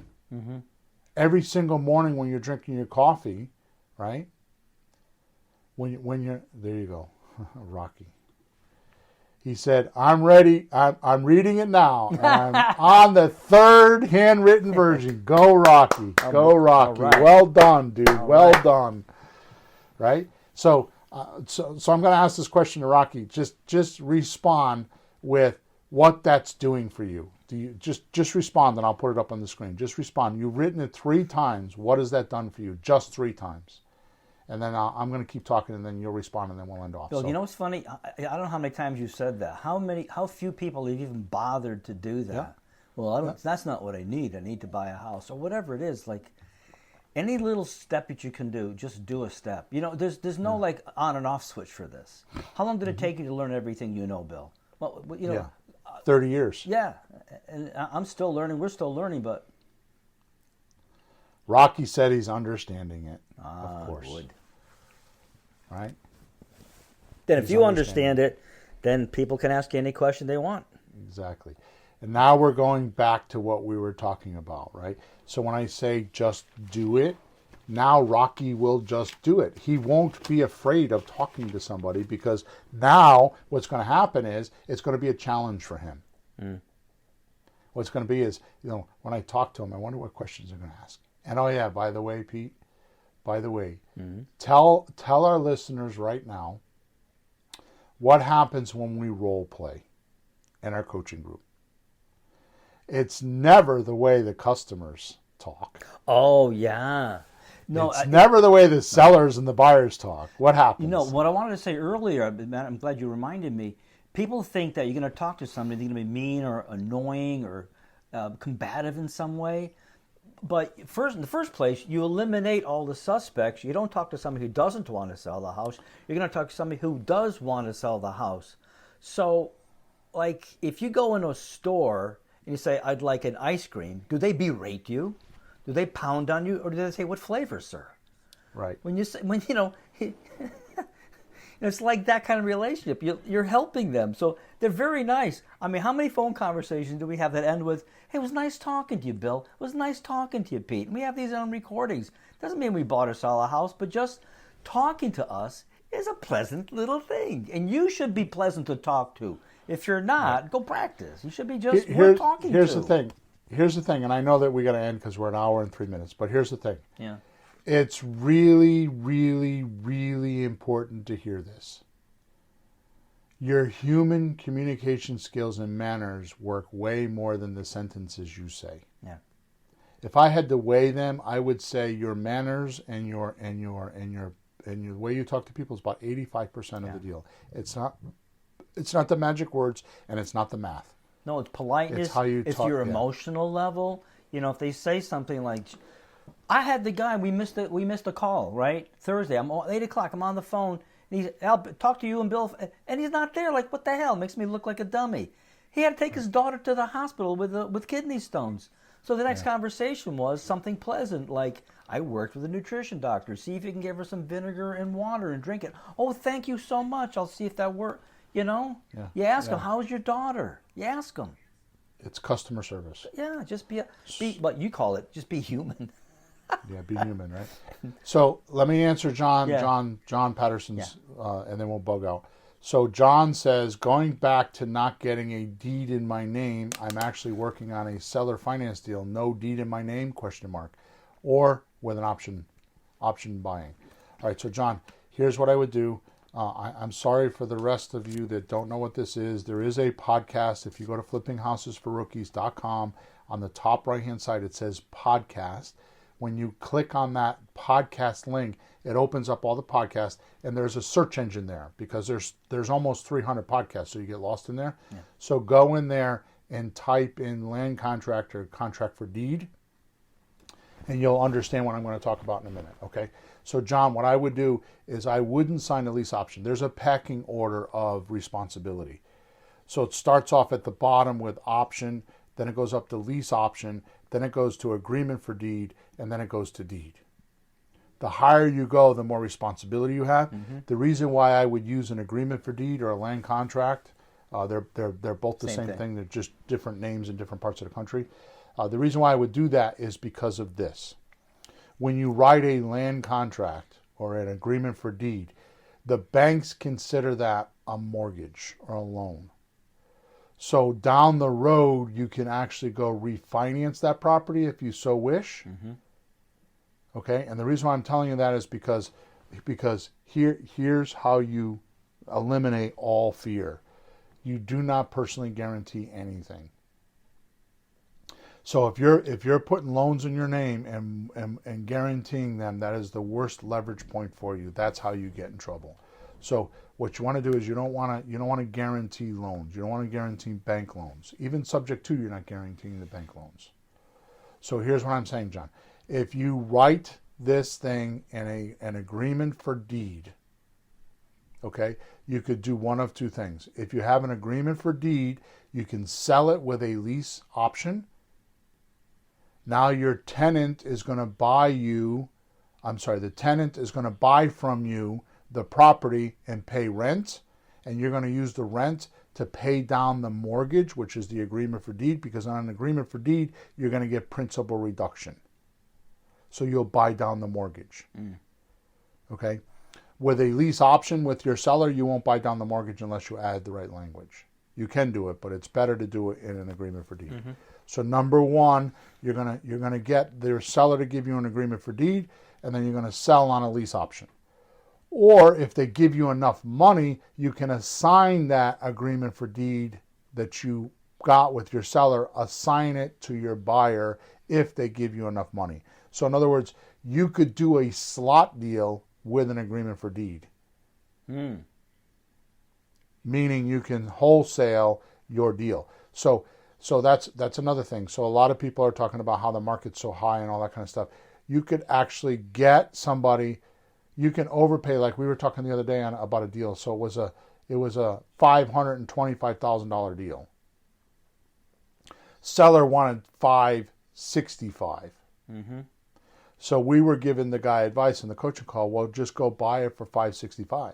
Every single morning when you're drinking your coffee, right? When you're, there you go, Rocky. He said, I'm ready, I'm reading it now, and I'm on the 3rd handwritten version. Go, Rocky. Go, Rocky. Right. Well done, dude. Well done. Right? So I'm going to ask this question to Rocky. Just respond with what that's doing for you. Do you just respond, and I'll put it up on the screen. Just respond. You've written it 3 times. What has that done for you? Just 3 times. And then I'm going to keep talking, and then you'll respond, and then we'll end off. Bill, you know what's funny? I don't know how many times you said that. How few people have even bothered to do that? Yeah. Well, that's not what I need. I need to buy a house or whatever it is. Like any little step that you can do, just do a step. You know, there's no like on and off switch for this. How long did it take you to learn everything you know, Bill? Well, you know, 30 years. Yeah, and I'm still learning. We're still learning, but Rocky said he's understanding it. Of course. Good. Right? Then if you understand it, then people can ask you any question they want. Exactly. And now we're going back to what we were talking about, right? So when I say just do it, now Rocky will just do it. He won't be afraid of talking to somebody, because now what's going to happen is it's going to be a challenge for him. What's going to be is, when I talk to him, I wonder what questions they're going to ask. And oh yeah, by the way, Pete, tell our listeners right now what happens when we role play in our coaching group. It's never the way the customers talk. Oh yeah. No, it's never the way the sellers and the buyers talk. What happens? What I wanted to say earlier, I'm glad you reminded me. People think that you're going to talk to somebody, they're going to be mean or annoying or combative in some way. But in the first place, you eliminate all the suspects. You don't talk to somebody who doesn't want to sell the house. You're going to talk to somebody who does want to sell the house. So, like, if you go into a store and you say, I'd like an ice cream, do they berate you? Do they pound on you? Or do they say, what flavor, sir? Right. It's like that kind of relationship. You're helping them. So they're very nice. I mean, how many phone conversations do we have that end with, hey, it was nice talking to you, Bill. It was nice talking to you, Pete. And we have these on recordings. Doesn't mean we bought or sell a house, but just talking to us is a pleasant little thing. And you should be pleasant to talk to. If you're not, go practice. You should be just worth talking to. Here's the thing, and I know that we got to end because we're an hour and 3 minutes, but here's the thing. Yeah. It's really, really, really important to hear this. Your human communication skills and manners work way more than the sentences you say. Yeah. If I had to weigh them, I would say your manners and your way you talk to people is about 85% of the deal. It's not the magic words, and it's not the math. No, it's politeness. It's how you it's talk. Your emotional level. if they say something like, I had the guy, we missed a call, right? Thursday, I'm 8 o'clock, I'm on the phone, and I'll talk to you and Bill, and he's not there. Like, what the hell? Makes me look like a dummy. He had to take his daughter to the hospital with kidney stones. So the next conversation was something pleasant, like, I worked with a nutrition doctor. See if you can give her some vinegar and water and drink it. Oh, thank you so much. I'll see if that works. Yeah. You ask them, how's your daughter? You ask them. It's customer service. Yeah, just be what you call it, just be human. Yeah, be human, right? So let me answer John Patterson's, Yeah. and then we'll bug out. So John says, going back to not getting a deed in my name, I'm actually working on a seller finance deal. No deed in my name? ? Or with an option buying. All right, so John, here's what I would do. I'm sorry for the rest of you that don't know what this is. There is a podcast. If you go to flippinghousesforrookies.com, on the top right-hand side, it says podcast. When you click on that podcast link, it opens up all the podcasts, and there's a search engine there because there's almost 300 podcasts, so you get lost in there. Yeah. So go in there and type in land contract or contract for deed, and you'll understand what I'm going to talk about in a minute, okay? So, John, what I would do is I wouldn't sign a lease option. There's a pecking order of responsibility. So it starts off at the bottom with option, then it goes up to lease option, then it goes to agreement for deed, and then it goes to deed. The higher you go, the more responsibility you have. Mm-hmm. The reason why I would use an agreement for deed or a land contract, they're both the same thing. They're just different names in different parts of the country. The reason why I would do that is because of this. When you write a land contract or an agreement for deed, the banks consider that a mortgage or a loan. So down the road, you can actually go refinance that property if you so wish. Mm-hmm. Okay, and the reason why I'm telling you that is because here's how you eliminate all fear. You do not personally guarantee anything. So if you're putting loans in your name and guaranteeing them, that is the worst leverage point for you. That's how you get in trouble. So what you want to do is you don't want to guarantee loans. You don't want to guarantee bank loans. Even subject to, you're not guaranteeing the bank loans. So here's what I'm saying, John. If you write this thing in an agreement for deed, okay, you could do one of two things. If you have an agreement for deed, you can sell it with a lease option. Now your tenant is going to buy the tenant is going to buy from you the property and pay rent, and you're going to use the rent to pay down the mortgage, which is the agreement for deed, because on an agreement for deed, you're going to get principal reduction. So you'll buy down the mortgage. Okay? With a lease option with your seller, you won't buy down the mortgage unless you add the right language. You can do it, but it's better to do it in an agreement for deed. Mm-hmm. So number one, you're gonna get their seller to give you an agreement for deed, and then you're gonna sell on a lease option. Or if they give you enough money, you can assign that agreement for deed that you got with your seller, assign it to your buyer if they give you enough money. So in other words, you could do a slot deal with an agreement for deed. Meaning you can wholesale your deal. So that's another thing. So a lot of people are talking about how the market's so high and all that kind of stuff. You could actually get somebody, you can overpay, like we were talking the other day about a deal. So it was a $525,000 deal. Seller wanted $565,000. Mm-hmm. So we were giving the guy advice in the coaching call, well, just go buy it for $565,000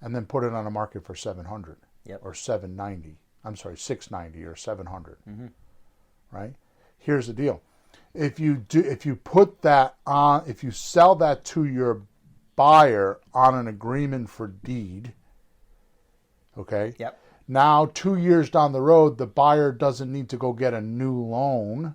and then put it on the market for $700,000 or $790,000. I'm sorry, $690,000 or $700,000. Mm-hmm. Right? Here's the deal. If you put that on, if you sell that to your buyer on an agreement for deed, okay? Yep. Now 2 years down the road, the buyer doesn't need to go get a new loan.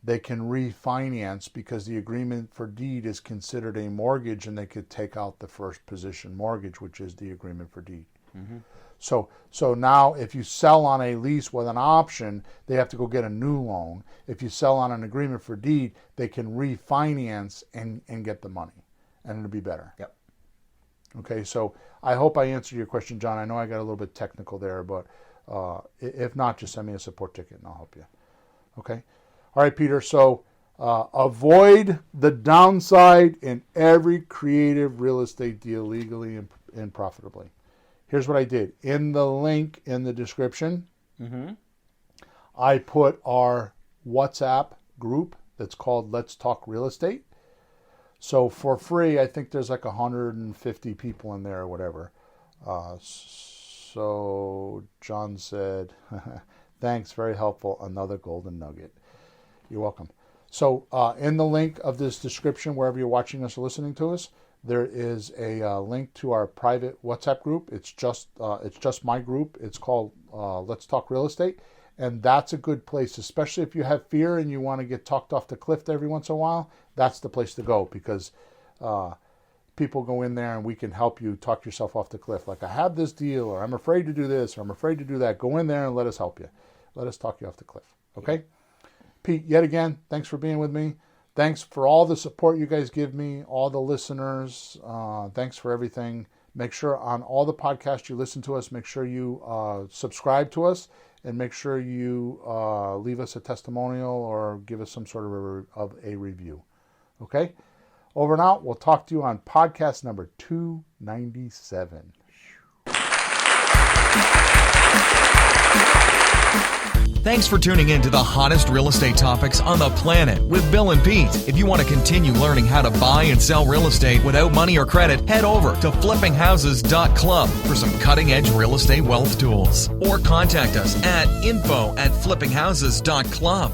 They can refinance because the agreement for deed is considered a mortgage, and they could take out the first position mortgage, which is the agreement for deed. Mm-hmm. So now if you sell on a lease with an option, they have to go get a new loan. If you sell on an agreement for deed, they can refinance and get the money, and it'll be better. Yep. Okay, so I hope I answered your question, John. I know I got a little bit technical there, but if not, just send me a support ticket and I'll help you. Okay? All right, Peter. So avoid the downside in every creative real estate deal legally and profitably. Here's what I did. In the link in the description, I put our WhatsApp group that's called Let's Talk Real Estate. So for free, I think there's like 150 people in there or whatever. So John said, thanks, very helpful. Another golden nugget. You're welcome. So in the link of this description, wherever you're watching us or listening to us, there is a link to our private WhatsApp group. It's just my group. It's called Let's Talk Real Estate. And that's a good place, especially if you have fear and you want to get talked off the cliff every once in a while. That's the place to go, because people go in there and we can help you talk yourself off the cliff. Like, I have this deal, or I'm afraid to do this, or I'm afraid to do that. Go in there and let us help you. Let us talk you off the cliff. Okay? Pete, yet again, thanks for being with me. Thanks for all the support you guys give me, all the listeners. Thanks for everything. Make sure on all the podcasts you listen to us, make sure you subscribe to us, and make sure you leave us a testimonial or give us some sort of a review. Okay? Over and out. We'll talk to you on podcast number 297. Thanks for tuning in to the hottest real estate topics on the planet with Bill and Pete. If you want to continue learning how to buy and sell real estate without money or credit, head over to flippinghouses.club for some cutting-edge real estate wealth tools. Or contact us at info@flippinghouses.club.